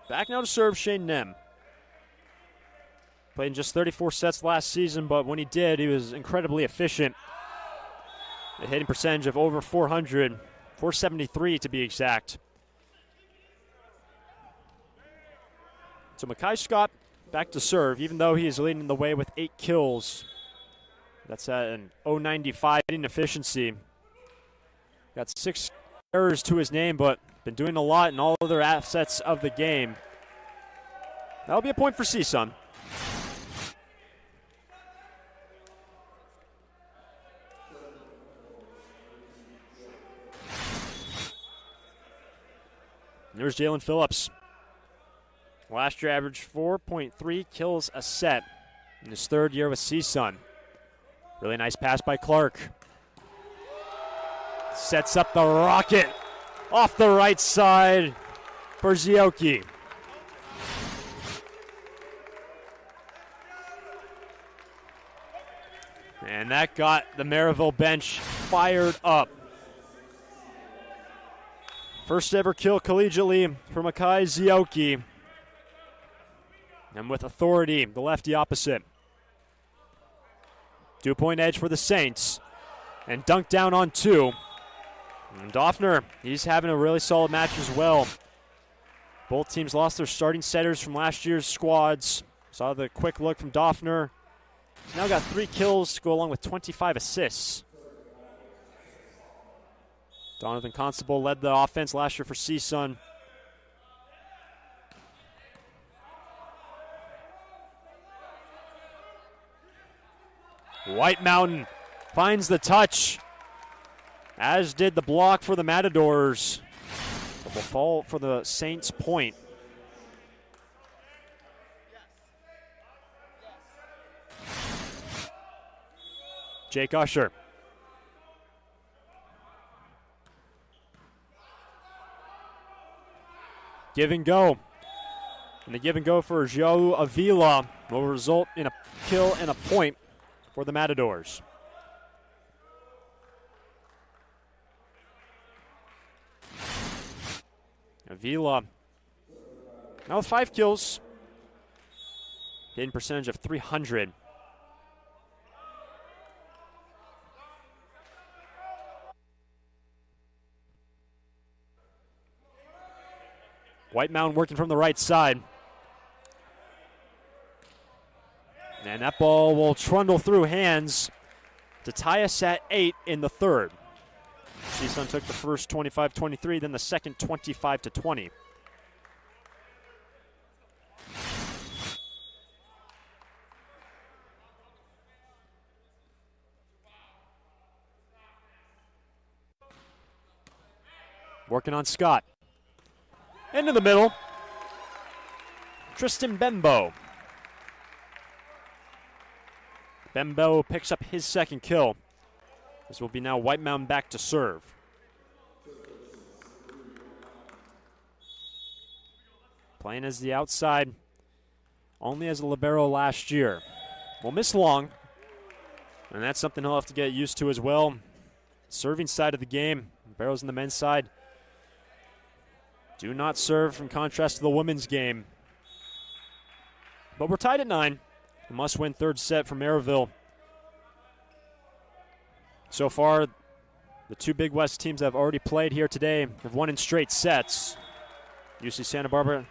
Back now to serve Shane Nem. Played in just 34 sets last season, but when he did, he was incredibly efficient. A hitting percentage of over 400, 473 to be exact. So Mackay Scott back to serve, even though he is leading the way with 8 kills. That's at an .095 hitting efficiency. Got 6 errors to his name, but been doing a lot in all other assets of the game. That'll be a point for CSUN. There's Jalen Phillips. Last year averaged 4.3 kills a set in his 3rd year with CSUN. Really nice pass by Clark. Sets up the rocket off the right side for Zioki. And that got the Maryville bench fired up. First ever kill collegiately for Mackay Zioki. And with authority, the lefty opposite. 2-point edge for the Saints. And dunked down on 2. And Doffner, he's having a really solid match as well. Both teams lost their starting setters from last year's squads. Saw the quick look from Doffner. He's now got 3 kills to go along with 25 assists. Donovan Constable led the offense last year for CSUN. White Mountain finds the touch, as did the block for the Matadors. It will fall for the Saints point. Jake Usher. Give and go. And the give and go for João Avila will result in a kill and a point for the Matadors. Avila now with 5 kills. Hitting percentage of .300. White Mountain working from the right side. And that ball will trundle through hands to tie us at 8 in the third. CSUN took the first 25-23, then the second 25-20. Working on Scott. Into the middle. Tristan Bembo. Bembo picks up his second kill. This will be now White Mountain back to serve. Playing as the outside, only as a libero last year. Will miss long, and that's something he'll have to get used to as well. Serving side of the game, liberos in the men's side do not serve, in contrast to the women's game. But we're tied at 9. A must-win third set for Maryville. So far, the two Big West teams that have already played here today have won in straight sets. UC Santa Barbara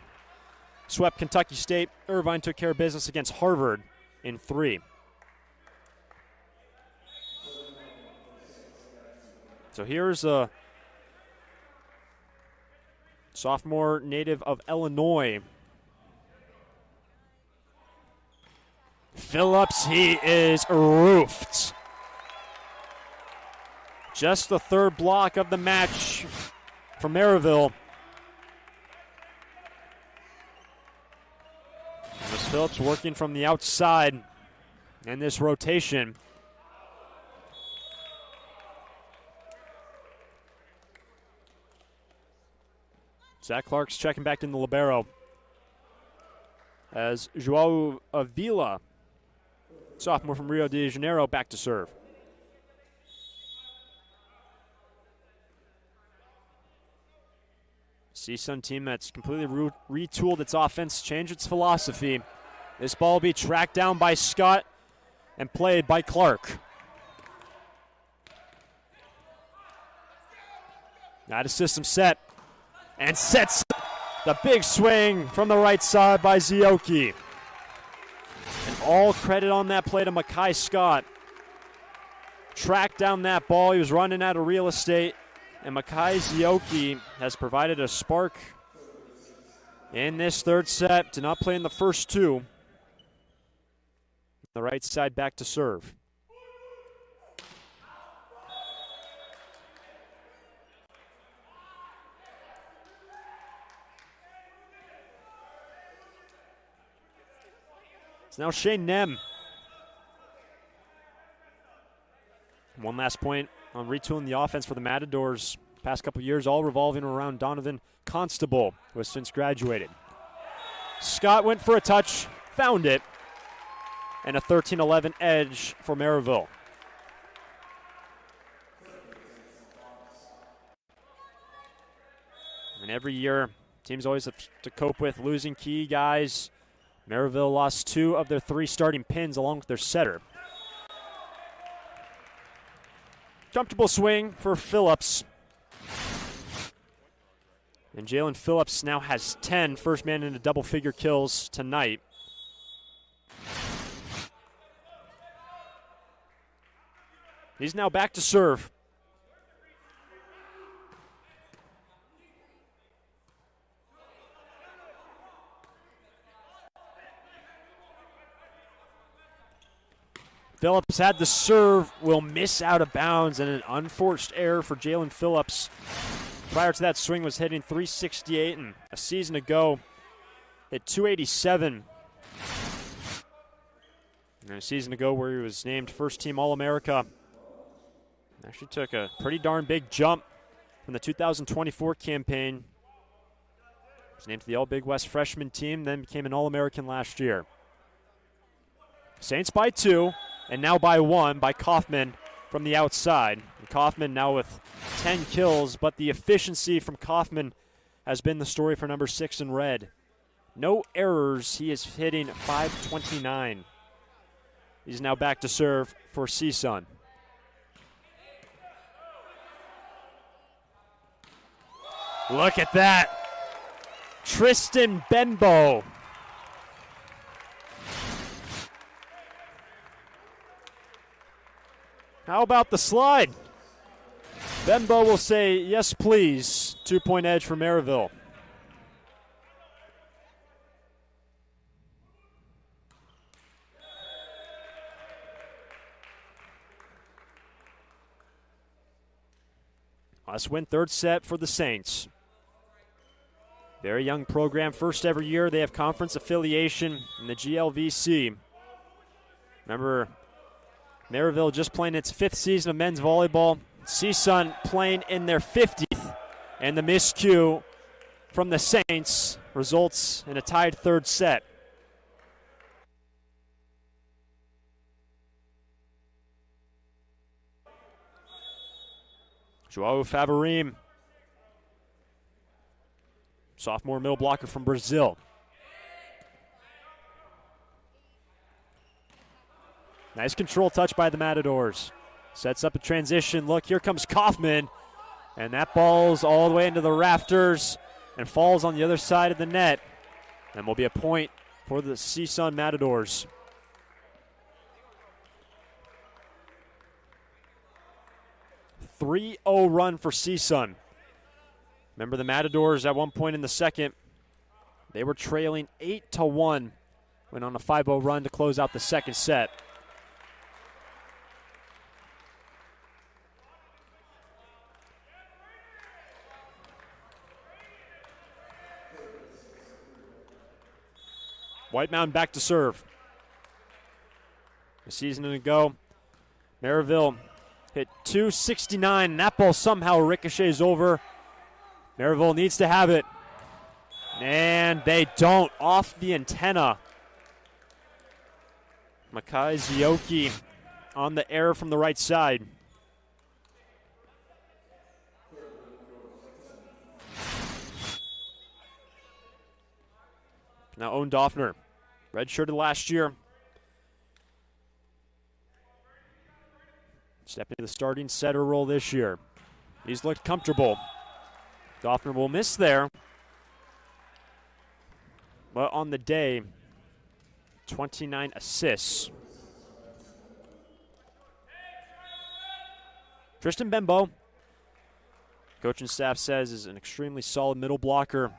swept Kentucky State. Irvine took care of business against Harvard in 3. So here's a sophomore native of Illinois. Phillips, he is roofed. Just the third block of the match for Maryville. Miss Phillips working from the outside in this rotation. Zach Clark's checking back in the libero as João Avila, sophomore from Rio de Janeiro, back to serve. CSUN team that's completely retooled its offense, changed its philosophy. This ball will be tracked down by Scott and played by Clark. Now the system set. And sets the big swing from the right side by Zioki. And all credit on that play to Makai Scott. Tracked down that ball. He was running out of real estate. And Makai Zioki has provided a spark in this third set. Did not play in the first two. The right side back to serve. It's now Shane Nem. One last point on retooling the offense for the Matadors. Past couple years, all revolving around Donovan Constable, who has since graduated. Scott went for a touch, found it, and a 13-11 edge for Maryville. And every year, teams always have to cope with losing key guys. Maryville lost 2 of their 3 starting pins along with their setter. Comfortable swing for Phillips. And Jalen Phillips now has 10, first man into double-figure kills tonight. He's now back to serve. Phillips had the serve, will miss out of bounds, and an unforced error for Jalen Phillips. Prior to that swing was hitting .368, and a season ago hit .287. And a season ago where he was named first-team All-America. Actually took a pretty darn big jump from the 2024 campaign. He was named to the All-Big West freshman team, then became an All-American last year. Saints by 2, and now by 1 by Kaufman from the outside. And Kaufman now with 10 kills, but the efficiency from Kaufman has been the story for number 6 in red. No errors. He is hitting .529. He's now back to serve for CSUN. Look at that. Tristan Bembo. How about the slide? Bembo will say, yes, please. 2-point edge for Maryville. Must win third set for the Saints. Very young program, first ever year. They have conference affiliation in the GLVC. Remember, Maryville just playing its 5th season of men's volleyball. CSUN playing in their 50th. And the miscue from the Saints results in a tied third set. Joao Favarim, sophomore middle blocker from Brazil. Nice control touch by the Matadors. Sets up a transition. Look, here comes Kaufman. And that ball's all the way into the rafters and falls on the other side of the net. And will be a point for the CSUN Matadors. A 3-0 run for CSUN. Remember the Matadors at one point in the second, they were trailing 8-1. Went on a 5-0 run to close out the second set. White Mountain back to serve. A season ago, Maryville hit .269, and that ball somehow ricochets over. Maryville needs to have it. And they don't. Off the antenna. Makai Zioki on the error from the right side. Now Owen Doffner, redshirted last year. Stepping into the starting setter role this year. He's looked comfortable. Doffner will miss there. But on the day, 29 assists. Tristan Bembo, coaching staff says, is an extremely solid middle blocker.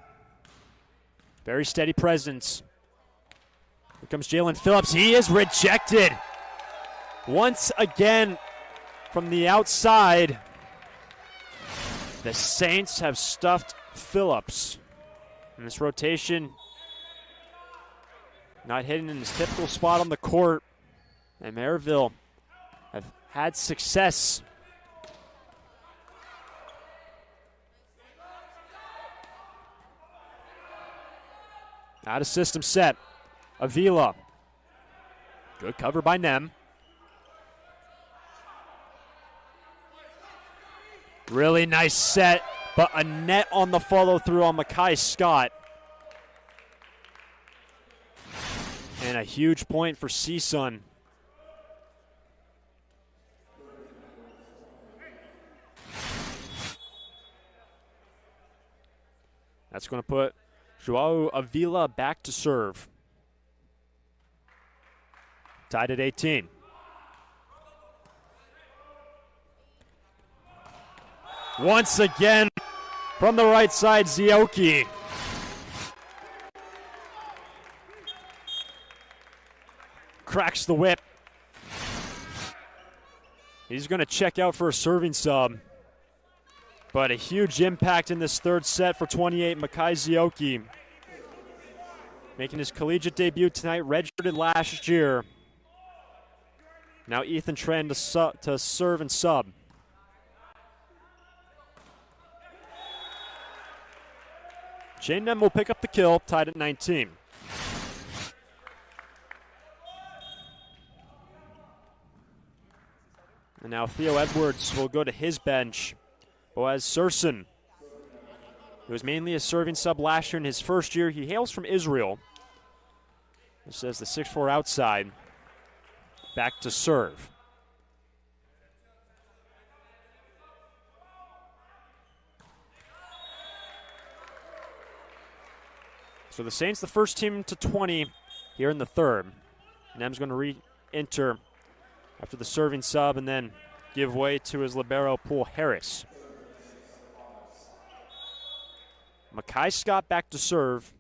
Very steady presence. Here comes Jalen Phillips. He is rejected. Once again from the outside. The Saints have stuffed Phillips. And this rotation not hitting in his typical spot on the court. And Maryville have had success. Out of system set. Avila. Good cover by Nem. Really nice set, but a net on the follow through on Makai Scott. And a huge point for CSUN. That's going to put Joao Avila back to serve. Tied at 18. Once again, from the right side, Zioki. Cracks the whip. He's going to check out for a serving sub. But a huge impact in this third set for 28, Makai Zioki. Making his collegiate debut tonight, redshirted last year. Now Ethan Tran to serve and sub. Shane Nem will pick up the kill, tied at 19. And now Theo Edwards will go to his bench. Boaz Surson, who was mainly a serving sub last year in his first year. He hails from Israel. This says the 6'4" outside. Back to serve. So the Saints, the first team to 20 here in the third. Nem's going to re-enter after the serving sub and then give way to his libero, Poole Harris. Makai Scott back to serve.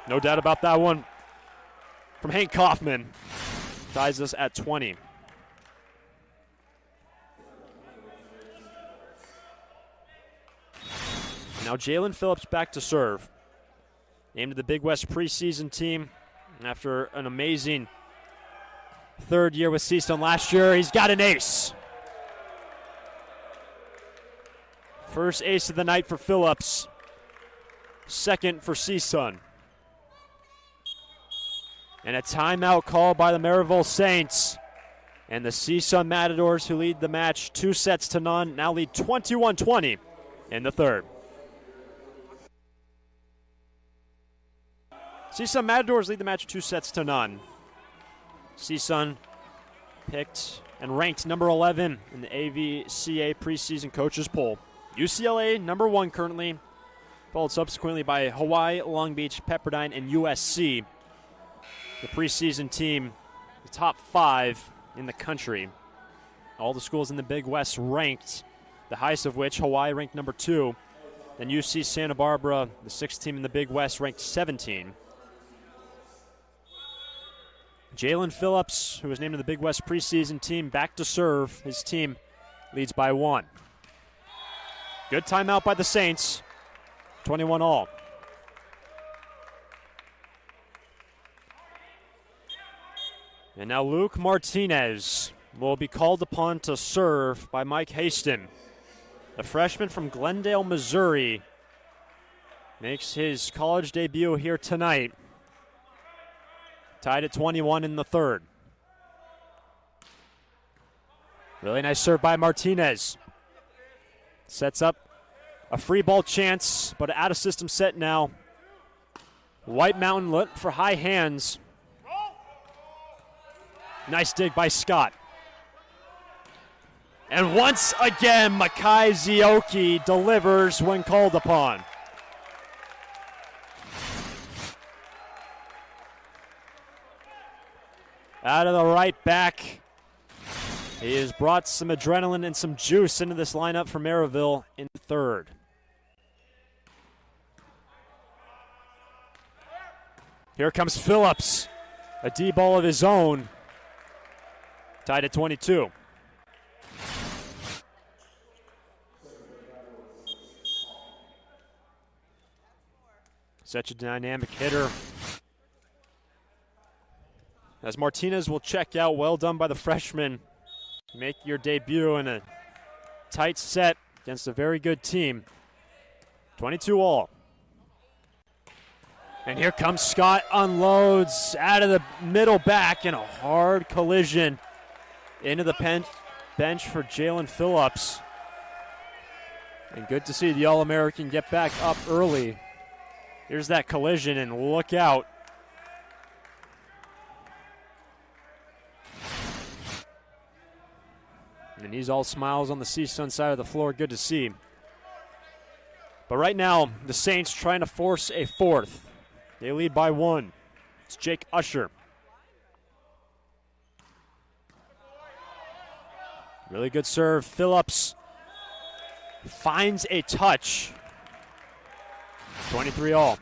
No doubt about that one from Hank Kaufman. Ties us at 20. Now Jalen Phillips back to serve. Named to the Big West preseason team after an amazing third year with CSUN last year. He's got an ace. First ace of the night for Phillips. Second for CSUN. And a timeout called by the Maryville Saints. And the CSUN Matadors, who lead the match 2-0, now lead 21-20 in the third. CSUN Matadors lead the match 2-0. CSUN picked and ranked number 11 in the AVCA preseason coaches poll. UCLA number 1 currently, followed subsequently by Hawaii, Long Beach, Pepperdine, and USC. The preseason team, the top 5 in the country. All the schools in the Big West ranked, the highest of which Hawaii ranked number 2. Then UC Santa Barbara, the 6th team in the Big West, ranked 17. Jalen Phillips, who was named to the Big West preseason team, back to serve. His team leads by 1. Good timeout by the Saints, 21-all. And now Luke Martinez will be called upon to serve by Mike Haston. The freshman from Glendale, Missouri, makes his college debut here tonight. Tied at 21 in the third. Really nice serve by Martinez. Sets up a free ball chance, but out of system set now. White Mountain look for high hands. Nice dig by Scott. And once again, Makai Zioki delivers when called upon. Out of the right back. He has brought some adrenaline and some juice into this lineup for Maryville in the third. Here comes Phillips. A D-ball of his own. Tied at 22. Such a dynamic hitter. As Martinez will check out, well done by the freshman. Make your debut in a tight set against a very good team. 22-all. And here comes Scott, unloads out of the middle back in a hard collision into the bench for Jalen Phillips. And good to see the All-American get back up early. Here's that collision, and look out. And he's all smiles on the CSUN side of the floor. Good to see. But right now, the Saints trying to force a fourth. They lead by 1. It's Jake Usher. Really good serve. Phillips finds a touch. 23-all.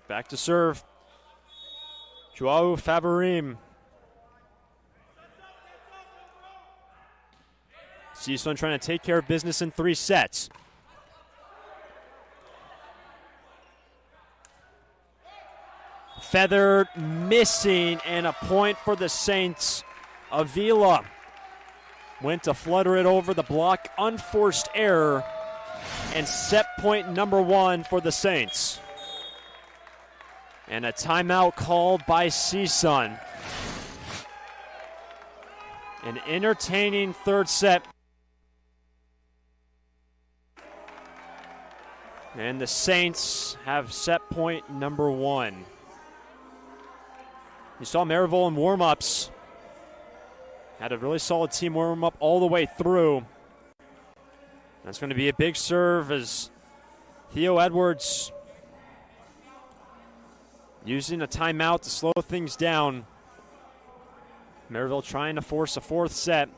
Back to serve. Joao Favarim. CSUN trying to take care of business in 3 sets. Feathered, missing, and a point for the Saints. Avila went to flutter it over the block. Unforced error. And set point number 1 for the Saints. And a timeout called by CSUN. An entertaining third set. And the Saints have set point number 1. You saw Maryville in warm-ups. Had a really solid team warm-up all the way through. That's going to be a big serve as Theo Edwards using a timeout to slow things down. Maryville trying to force a 4th set.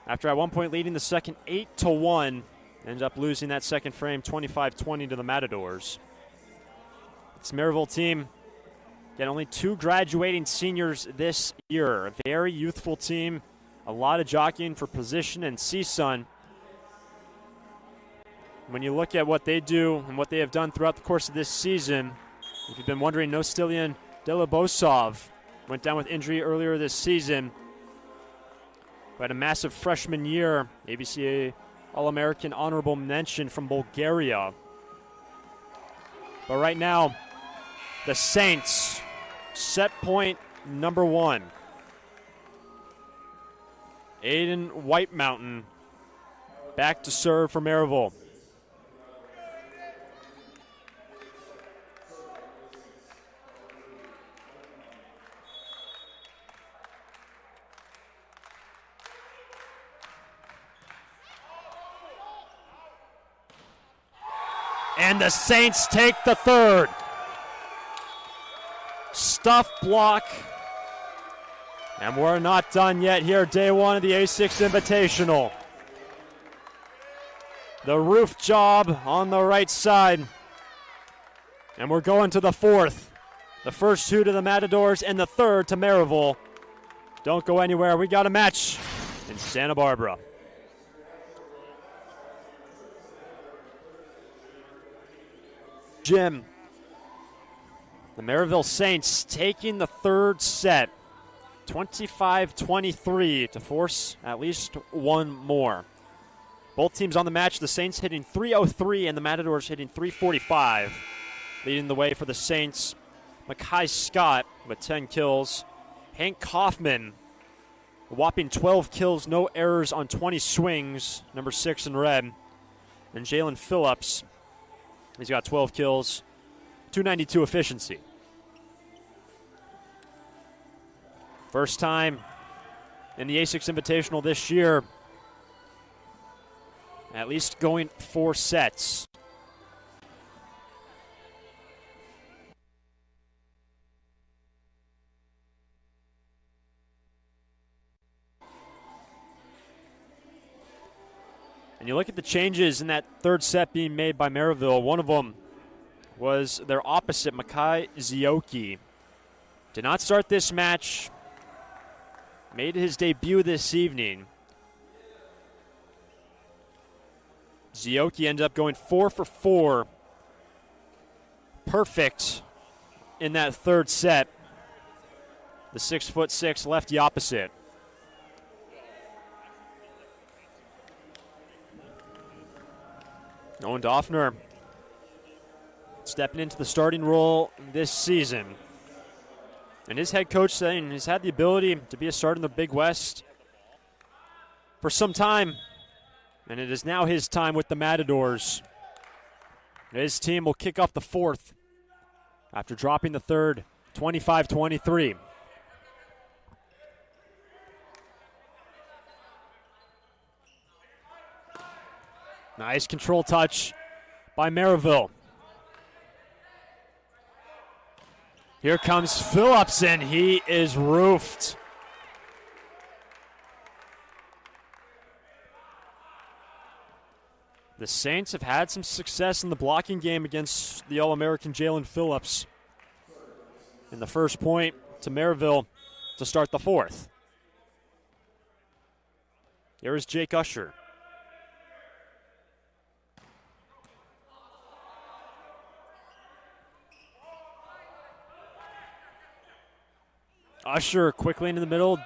After at one point leading the second 8-1, ended up losing that second frame 25-20 to the Matadors. This Maryville team, again, only 2 graduating seniors this year. A very youthful team, a lot of jockeying for position, and CSUN, when you look at what they do and what they have done throughout the course of this season, if you've been wondering, Nostilian Delobosov went down with injury earlier this season, who had a massive freshman year, ABCA All-American honorable mention from Bulgaria. But right now, the Saints, set point number 1. Aiden White Mountain back to serve for Maryville. And the Saints take the third. Stuff block. And we're not done yet here, day 1 of the A6 Invitational. The roof job on the right side. And we're going to the 4th. The first 2 to the Matadors and the 3rd to Maryville. Don't go anywhere. We got a match in Santa Barbara. Jim. The Maryville Saints taking the 3rd set, 25-23, to force at least one more. Both teams on the match, the Saints hitting .303 and the Matadors hitting .345. Leading the way for the Saints, Mackay Scott with 10 kills. Hank Kaufman, a whopping 12 kills, no errors on 20 swings, number 6 in red. And Jalen Phillips, he's got 12 kills, 292 efficiency. First time in the A6 Invitational this year, at least going 4 sets. And you look at the changes in that 3rd set being made by Maryville. One of them was their opposite, Makai Zioki. Did not start this match. Made his debut this evening. Zioki ended up going 4 for 4. Perfect in that 3rd set. The 6'6" lefty opposite. Owen Doffner stepping into the starting role this season. And his head coach saying he's had the ability to be a starter in the Big West for some time. And it is now his time with the Matadors. His team will kick off the 4th after dropping the 3rd, 25-23. Nice control touch by Maryville. Here comes Phillips, and he is roofed. The Saints have had some success in the blocking game against the All-American Jalen Phillips. And the first point to Maryville to start the fourth. Here is Jake Usher. Usher quickly into the middle.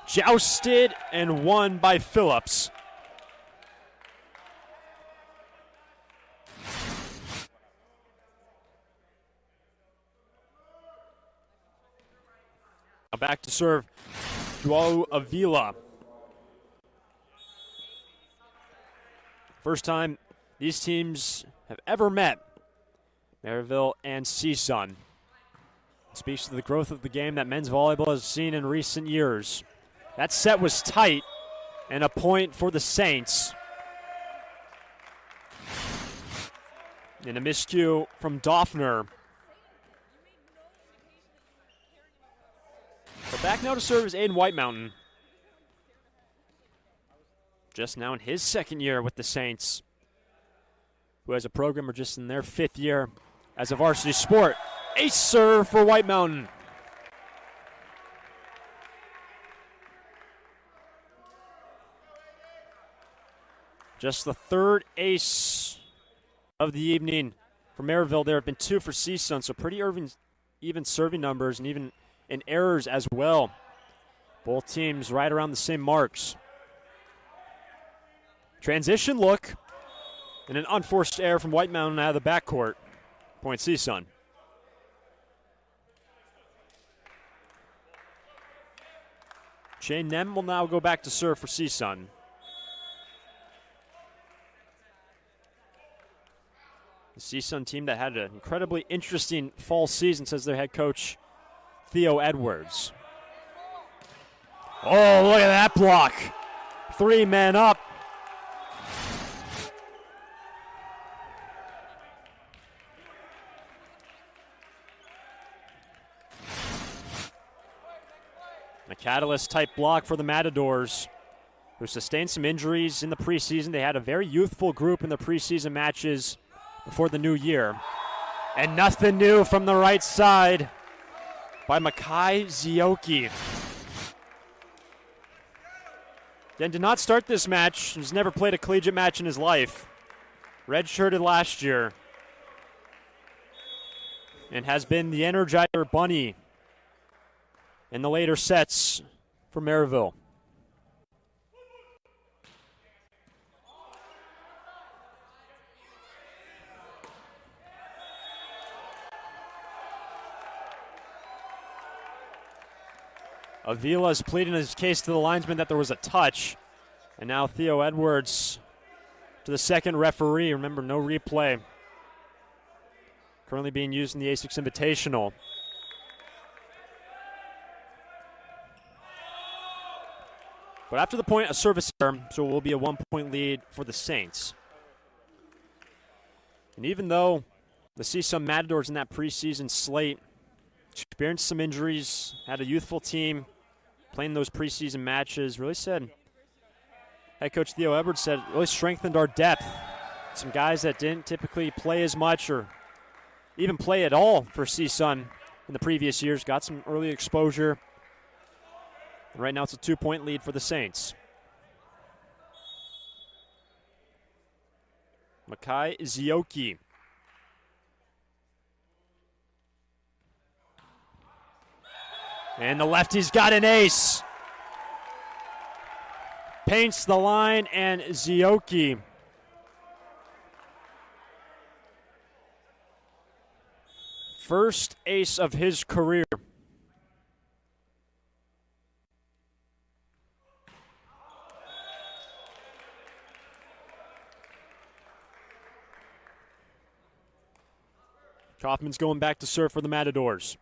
Jousted and won by Phillips. Back to serve, Joao Avila. First time these teams have ever met, Maryville and CSUN. Speaks to the growth of the game that men's volleyball has seen in recent years. That set was tight, and a point for the Saints. And a miscue from Doffner. But back now to serve is Aiden Whitemountain. Just now in his second year with the Saints, who has a program or just in their fifth year as a varsity sport. Ace serve for Whitemountain. Just the third ace of the evening for Maryville. There have been two for CSUN, so pretty even serving numbers and even in errors as well. Both teams right around the same marks. Transition look and an unforced error from Whitemountain out of the backcourt. Point CSUN. Shane Nem will now go back to serve for CSUN. The CSUN team that had an incredibly interesting fall season, says their head coach, Theo Edwards. Oh, look at that block. 3 men up. A catalyst-type block for the Matadors, who sustained some injuries in the preseason. They had a very youthful group in the preseason matches before the new year. And nothing new from the right side by Makai Zioki. Then did not start this match. He's never played a collegiate match in his life. Redshirted last year. And has been the Energizer Bunny in the later sets for Maryville. Avila is pleading his case to the linesman that there was a touch. And now Theo Edwards to the second referee. Remember, no replay. Currently being used in the A6 Invitational. But after the point, a service error, so it will be a 1-point lead for the Saints. And even though the CSUN Matadors in that preseason slate experienced some injuries, had a youthful team playing those preseason matches, really said, head coach Theo Edwards said, really strengthened our depth. Some guys that didn't typically play as much or even play at all for CSUN in the previous years got some early exposure. And right now it's a 2-point lead for the Saints. Makai Zioki. And the lefty's got an ace. Paints the line, and Zioki first ace of his career. Kaufman's going back to serve for the Matadors.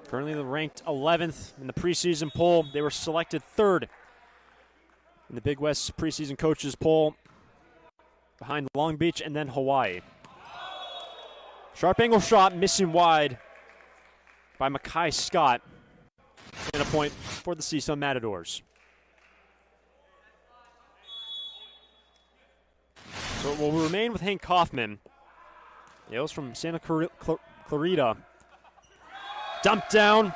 Currently ranked 11th in the preseason poll. They were selected 3rd in the Big West preseason coaches poll, behind Long Beach and then Hawaii. Sharp angle shot missing wide by Makai Scott. And a point for the CSUN Matadors. So it will remain with Hank Kaufman. Hails from Santa Clarita. Dump down,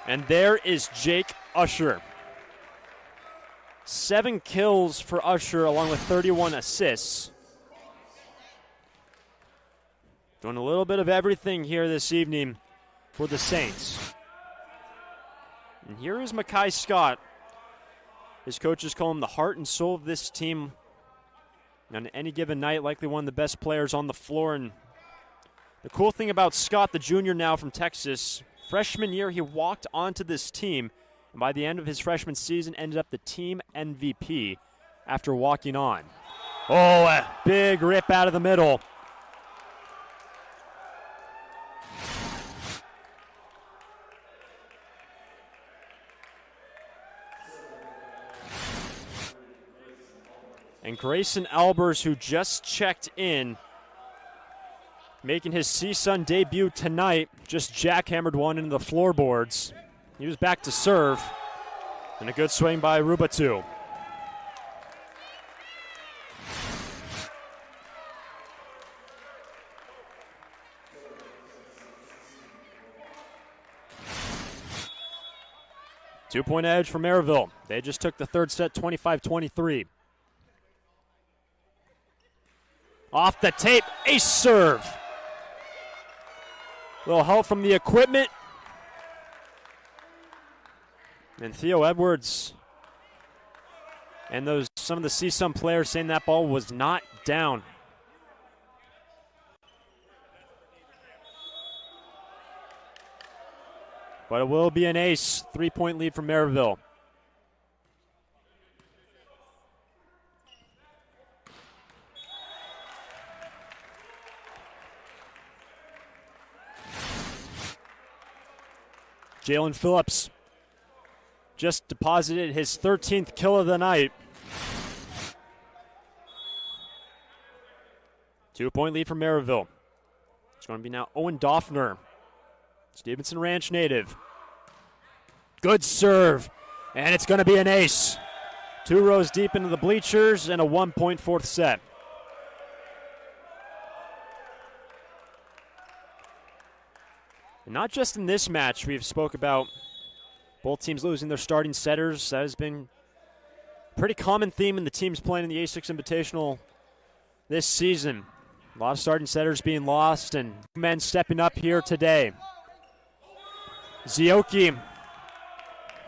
and there is Jake Usher. 7 kills for Usher, along with 31 assists. Doing a little bit of everything here this evening for the Saints. And here is Mackay Scott. His coaches call him the heart and soul of this team. On any given night, likely one of the best players on the floor. And the cool thing about Scott, the junior now from Texas, freshman year he walked onto this team, and by the end of his freshman season ended up the team MVP after walking on. Oh, a big rip out of the middle. And Grayson Albers, who just checked in, making his CSUN debut tonight, just jackhammered one into the floorboards. He was back to serve, and a good swing by Rubatu. Two-point edge for Maryville. They just took the third set, 25-23. Off the tape, ace serve. Little help from the equipment. And Theo Edwards and some of the CSUN players saying that ball was not down. But it will be an ace. 3-point lead for Maryville. Jalen Phillips just deposited his 13th kill of the night. 2-point lead for Maryville. It's going to be now Owen Doffner, Stevenson Ranch native. Good serve, and it's going to be an ace. 2 rows deep into the bleachers and a 1-point fourth set. And not just in this match, we've spoke about both teams losing their starting setters. That has been a pretty common theme in the teams playing in the A6 Invitational this season. A lot of starting setters being lost and men stepping up here today. Zioki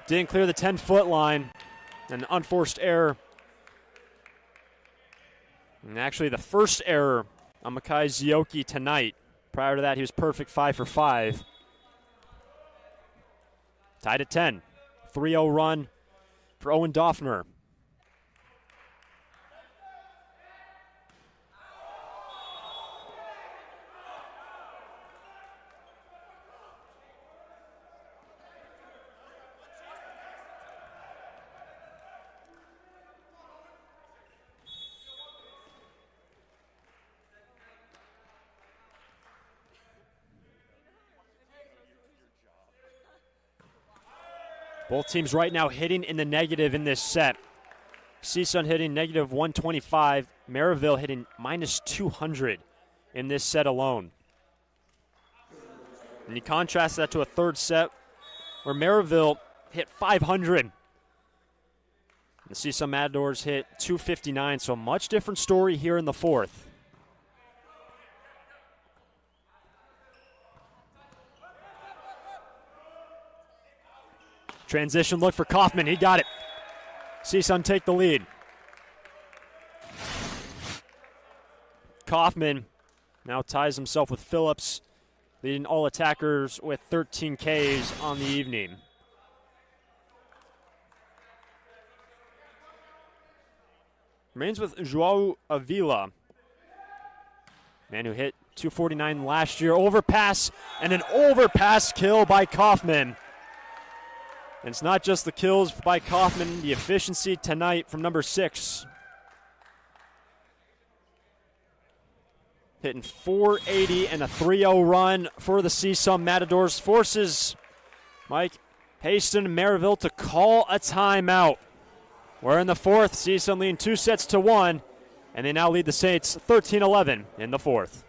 didn't clear the 10-foot line. An unforced error. And actually the first error on Mackay Zioki tonight. Prior to that, he was perfect 5 for 5. Tied at 10. 3-0 run for Owen Doffner. Both teams right now hitting in the negative in this set. CSUN hitting negative 125. Maryville hitting minus 200 in this set alone. And you contrast that to a third set where Maryville hit 500. The CSUN Matadors hit 259, so a much different story here in the fourth. Transition look for Kaufman. He got it. CSUN take the lead. Kaufman now ties himself with Phillips, leading all attackers with 13 Ks on the evening. Remains with Joao Avila, man who hit 249 last year. Overpass, and an overpass kill by Kaufman. And it's not just the kills by Kaufman, the efficiency tonight from number 6. Hitting 480 and a 3-0 run for the CSUN Matadors. Forces Mike Haston and Maryville to call a timeout. We're in the fourth. CSUN leading 2-1. And they now lead the Saints 13-11 in the fourth.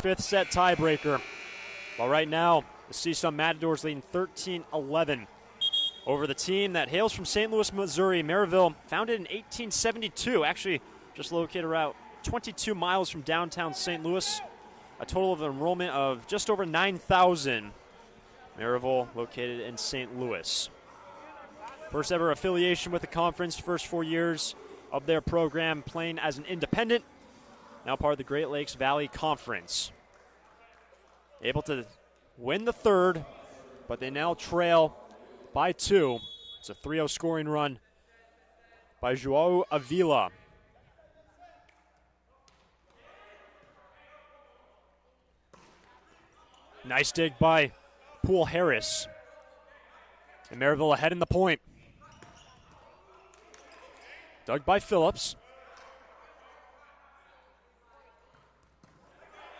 Fifth set tiebreaker. Well, right now, the CSUN Matadors leading 13-11 over the team that hails from St. Louis, Missouri. Maryville, founded in 1872, actually just located around 22 miles from downtown St. Louis. A total of enrollment of just over 9,000. Maryville, located in St. Louis. First ever affiliation with the conference, first 4 years of their program playing as an independent. Now part of the Great Lakes Valley Conference. Able to win the third, but they now trail by 2. It's a 3-0 scoring run by Joao Avila. Nice dig by Poole Harris. And Maryville ahead in the point. Dug by Phillips.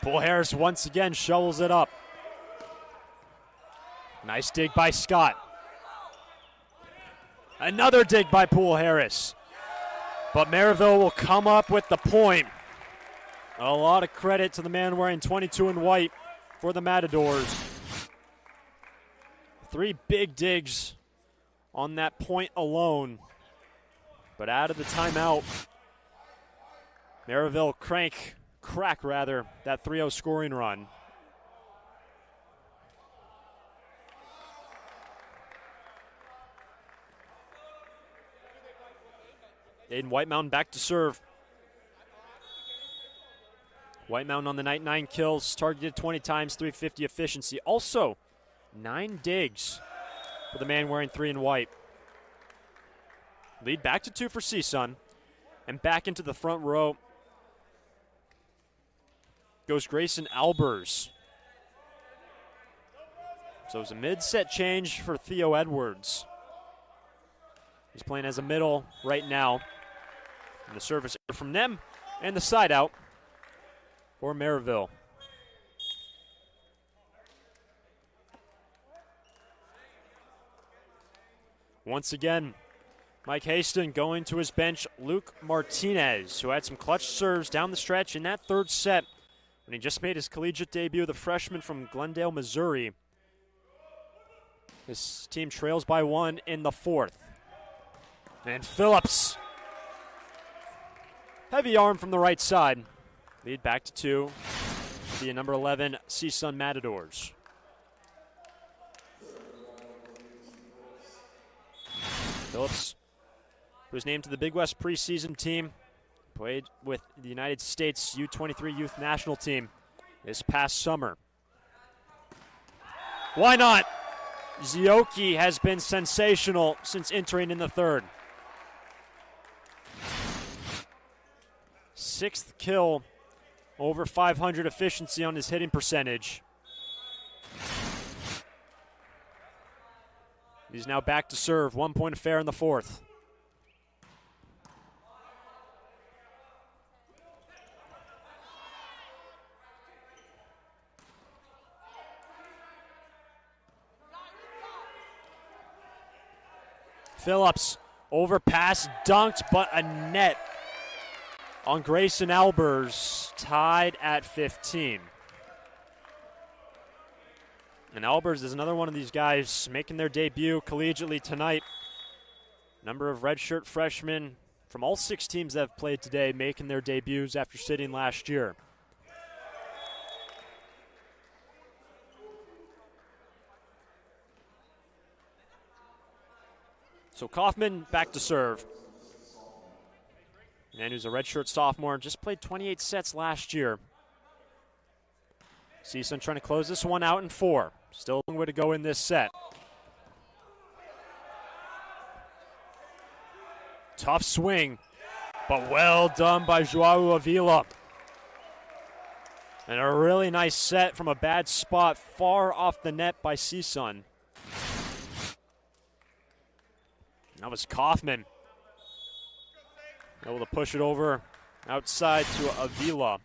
Poole Harris once again shovels it up. Nice dig by Scott. Another dig by Poole Harris. But Maryville will come up with the point. A lot of credit to the man wearing 22 in white for the Matadors. 3 big digs on that point alone. But out of the timeout, Maryville crack that 3-0 scoring run. Aiden White Mountain back to serve. White Mountain on the night, 9 kills, targeted 20 times, 350 efficiency. Also, 9 digs for the man wearing 3 in white. Lead back to 2 for CSUN, and back into the front row goes Grayson Albers. So it was a mid-set change for Theo Edwards. He's playing as a middle right now. And the service from them and the side out for Maryville. Once again, Mike Haston going to his bench, Luke Martinez, who had some clutch serves down the stretch in that third set when he just made his collegiate debut, the freshman from Glendale, Missouri. His team trails by 1 in the fourth. And Phillips, heavy arm from the right side. Lead back to 2, the number 11 CSUN Matadors. Phillips, who was named to the Big West preseason team, played with the United States U23 Youth National Team this past summer. Why not? Zioki has been sensational since entering in the third. 6th kill, over 500 efficiency on his hitting percentage. He's now back to serve, 1 point affair in the fourth. Phillips, overpass, dunked, but a net on Grayson Albers, tied at 15. And Albers is another one of these guys making their debut collegiately tonight. Number of redshirt freshmen from all 6 teams that have played today making their debuts after sitting last year. So Kaufman back to serve. And who's a redshirt sophomore, just played 28 sets last year. CSUN trying to close this one out in 4. Still a long way to go in this set. Tough swing, but well done by Joao Avila. And a really nice set from a bad spot far off the net by CSUN. That was Kaufman. Able to push it over outside to Avila.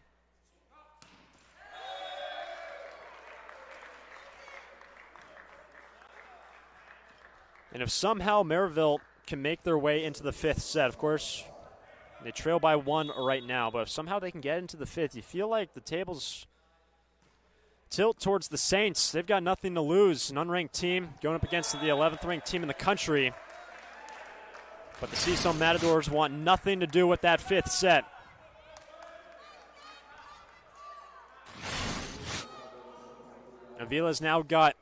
And if somehow Maryville can make their way into the fifth set. Of course, they trail by 1 right now, but if somehow they can get into the fifth, you feel like the tables tilt towards the Saints. They've got nothing to lose. An unranked team going up against the 11th ranked team in the country. But the CSUN Matadors want nothing to do with that fifth set. Avila's now got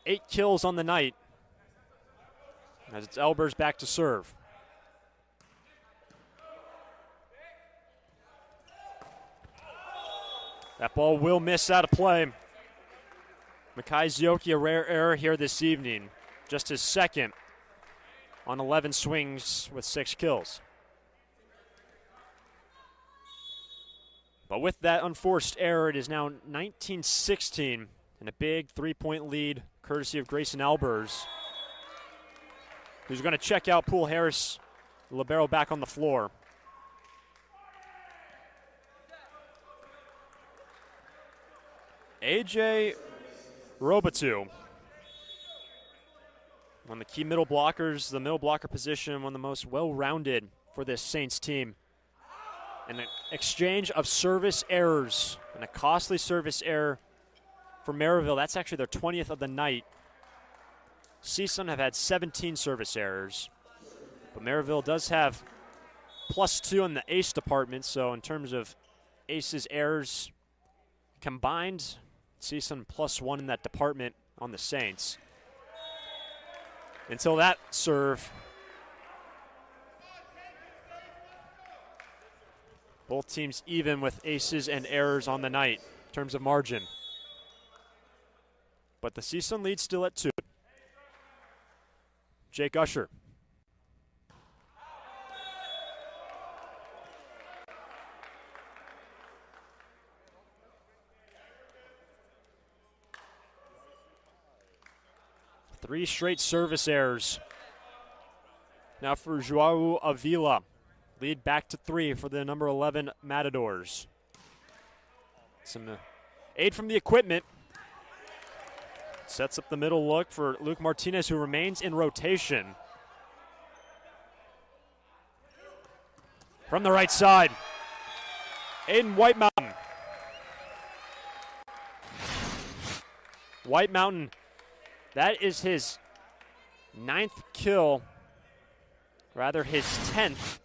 8 kills on the night as it's Elbers back to serve. That ball will miss out of play. Makai Zioki, a rare error here this evening. Just his second on 11 swings with 6 kills. But with that unforced error, it is now 19-16 and a big 3-point lead courtesy of Grayson Albers, who's going to check out Poole Harris, the libero, back on the floor. AJ Robitou, one of the key middle blockers, the middle blocker position, one of the most well-rounded for this Saints team. An exchange of service errors and a costly service error for Maryville. That's actually their 20th of the night. CSUN have had 17 service errors, but Maryville does have +2 in the ace department, so in terms of aces errors combined, CSUN +1 in that department on the Saints. Until that serve, both teams even with aces and errors on the night in terms of margin. But the CSUN lead still at 2. Jake Usher. Three straight service errors. Now for Joao Avila. Lead back to 3 for the number 11 Matadors. Some aid from the equipment. Sets up the middle look for Luke Martinez, who remains in rotation. From the right side, Aiden White Mountain. White Mountain, that is his 9th kill, rather his 10th.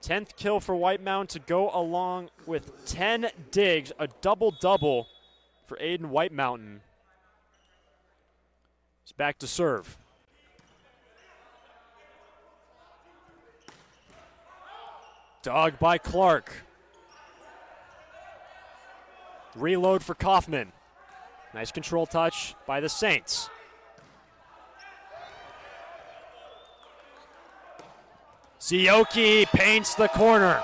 10th kill for White Mountain to go along with 10 digs, a double-double for Aiden White Mountain. He's back to serve. Dug by Clark. Reload for Kaufman. Nice control touch by the Saints. Zioki paints the corner.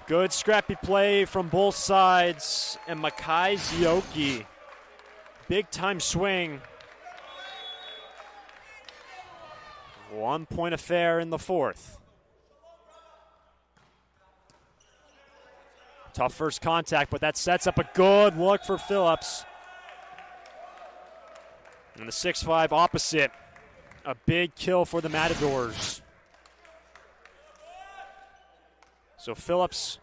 Good scrappy play from both sides, and Makai Zioki, big time swing. 1 point affair in the 4th. Tough first contact, but that sets up a good look for Phillips. And the 6-5 opposite, a big kill for the Matadors. So Phillips,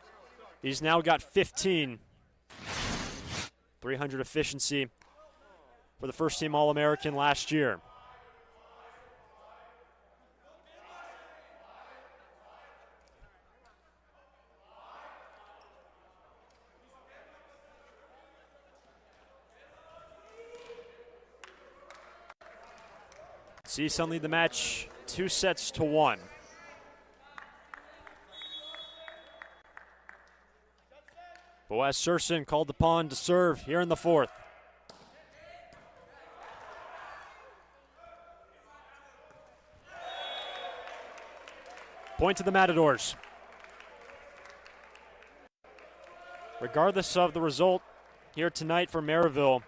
he's now got 15. 300 efficiency for the first team All-American last year. CSUN lead the match 2-1. Boaz Surson called upon to serve here in the 4th. Point to the Matadors. Regardless of the result here tonight for Maryville,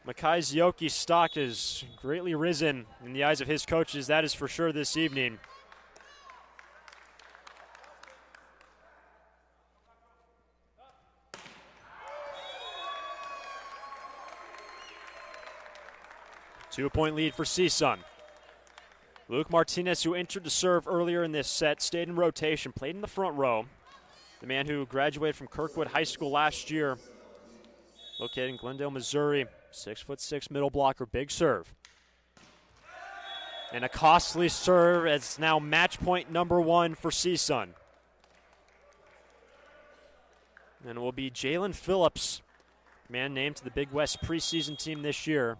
Makai Zioki's stock has greatly risen in the eyes of his coaches. That is for sure this evening. 2-point lead for CSUN. Luke Martinez, who entered to serve earlier in this set, stayed in rotation, played in the front row. The man who graduated from Kirkwood High School last year, located in Glendale, Missouri. 6'6" middle blocker, big serve. And a costly serve as now match point number 1 for CSUN. And it will be Jalen Phillips, man named to the Big West preseason team this year.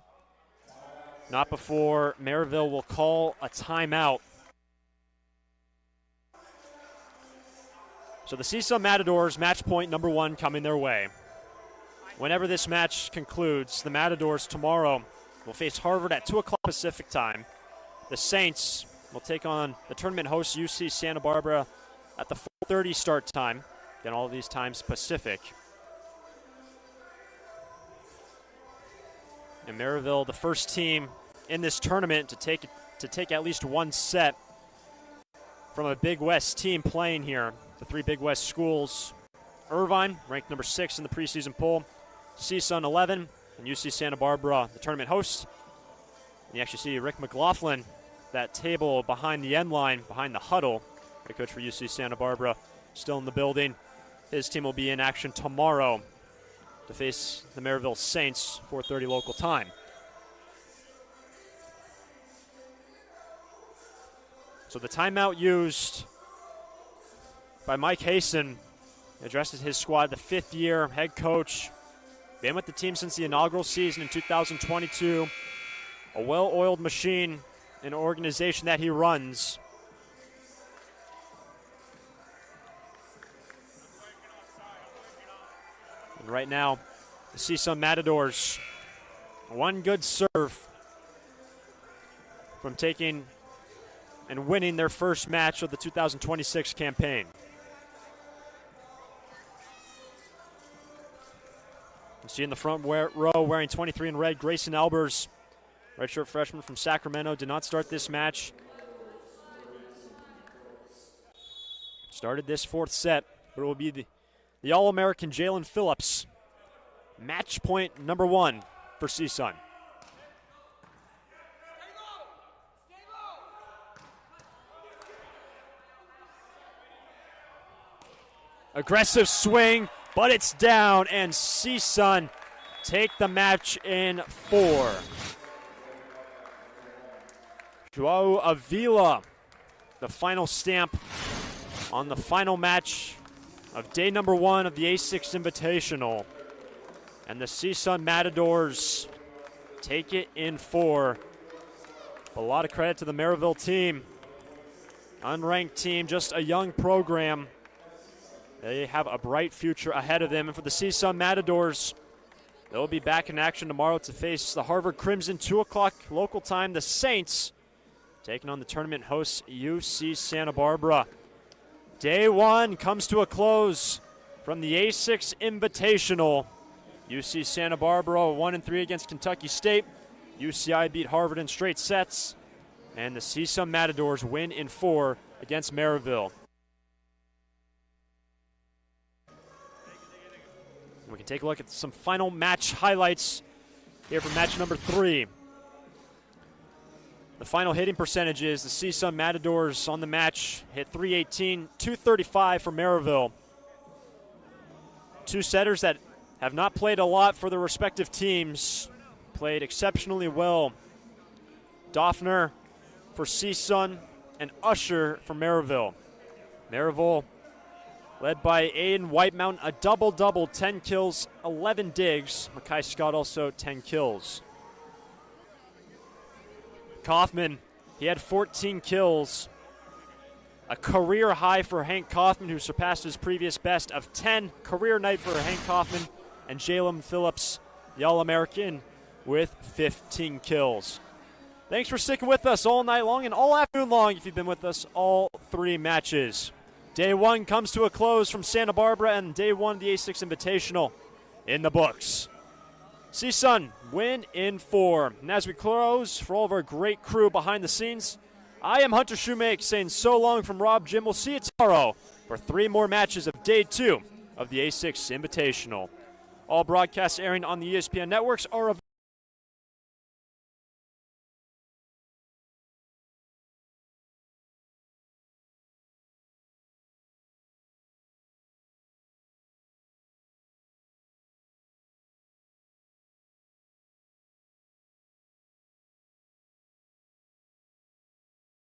Not before Maryville will call a timeout. So the CSUN Matadors, match point number 1 coming their way. Whenever this match concludes, the Matadors tomorrow will face Harvard at 2 o'clock Pacific time. The Saints will take on the tournament host UC Santa Barbara at the 4:30 start time. Again, all of these times Pacific. And Maryville, the first team in this tournament to take at least one set from a Big West team playing here. The 3 Big West schools: Irvine, ranked number 6 in the preseason poll, CSUN 11, and UC Santa Barbara, the tournament host. And you actually see Rick McLaughlin, that table behind the end line, behind the huddle, the coach for UC Santa Barbara, still in the building. His team will be in action tomorrow to face the Maryville Saints, 4:30 local time. So the timeout used by Mike Haston addresses his squad, the 5th-year head coach. Been with the team since the inaugural season in 2022. A well-oiled machine, an organization that he runs. And right now, the CSUN Matadors, one good serve from taking and winning their first match of the 2026 campaign. You see in the front row wearing 23 in red, Grayson Albers, redshirt freshman from Sacramento, did not start this match. Started this 4th set, but it will be the All-American Jalen Phillips. Match point number 1 for CSUN. Aggressive swing, but it's down, and CSUN take the match in 4. Joao Avila, the final stamp on the final match of day number 1 of the A6 Invitational. And the CSUN Matadors take it in 4. A lot of credit to the Maryville team. Unranked team, just a young program. They have a bright future ahead of them. And for the CSUN Matadors, they'll be back in action tomorrow to face the Harvard Crimson, 2 o'clock local time. The Saints taking on the tournament hosts UC Santa Barbara. Day 1 comes to a close from the A6 Invitational. UC Santa Barbara 1-3 against Kentucky State. UCI beat Harvard in straight sets. And the CSUN Matadors win in 4 against Maryville. We can take a look at some final match highlights here for match number 3. The final hitting percentages: the CSUN Matadors on the match hit .318, .235 for Maryville. 2 setters that have not played a lot for their respective teams played exceptionally well. Doffner for CSUN and Usher for Maryville. Maryville, led by Aiden Whitemount, a double-double, 10 kills, 11 digs. Mackay Scott also 10 kills. Kaufman, he had 14 kills. A career high for Hank Kaufman, who surpassed his previous best of 10. Career night for Hank Kaufman. And Jalen Phillips, the All-American, with 15 kills. Thanks for sticking with us all night long and all afternoon long if you've been with us all 3 matches. Day 1 comes to a close from Santa Barbara, and day 1 of the A6 Invitational in the books. CSUN win in 4. And as we close, for all of our great crew behind the scenes, I am Hunter Shoemake saying so long from Rob Jim. We'll see you tomorrow for 3 more matches of day 2 of the A6 Invitational. All broadcasts airing on the ESPN networks are available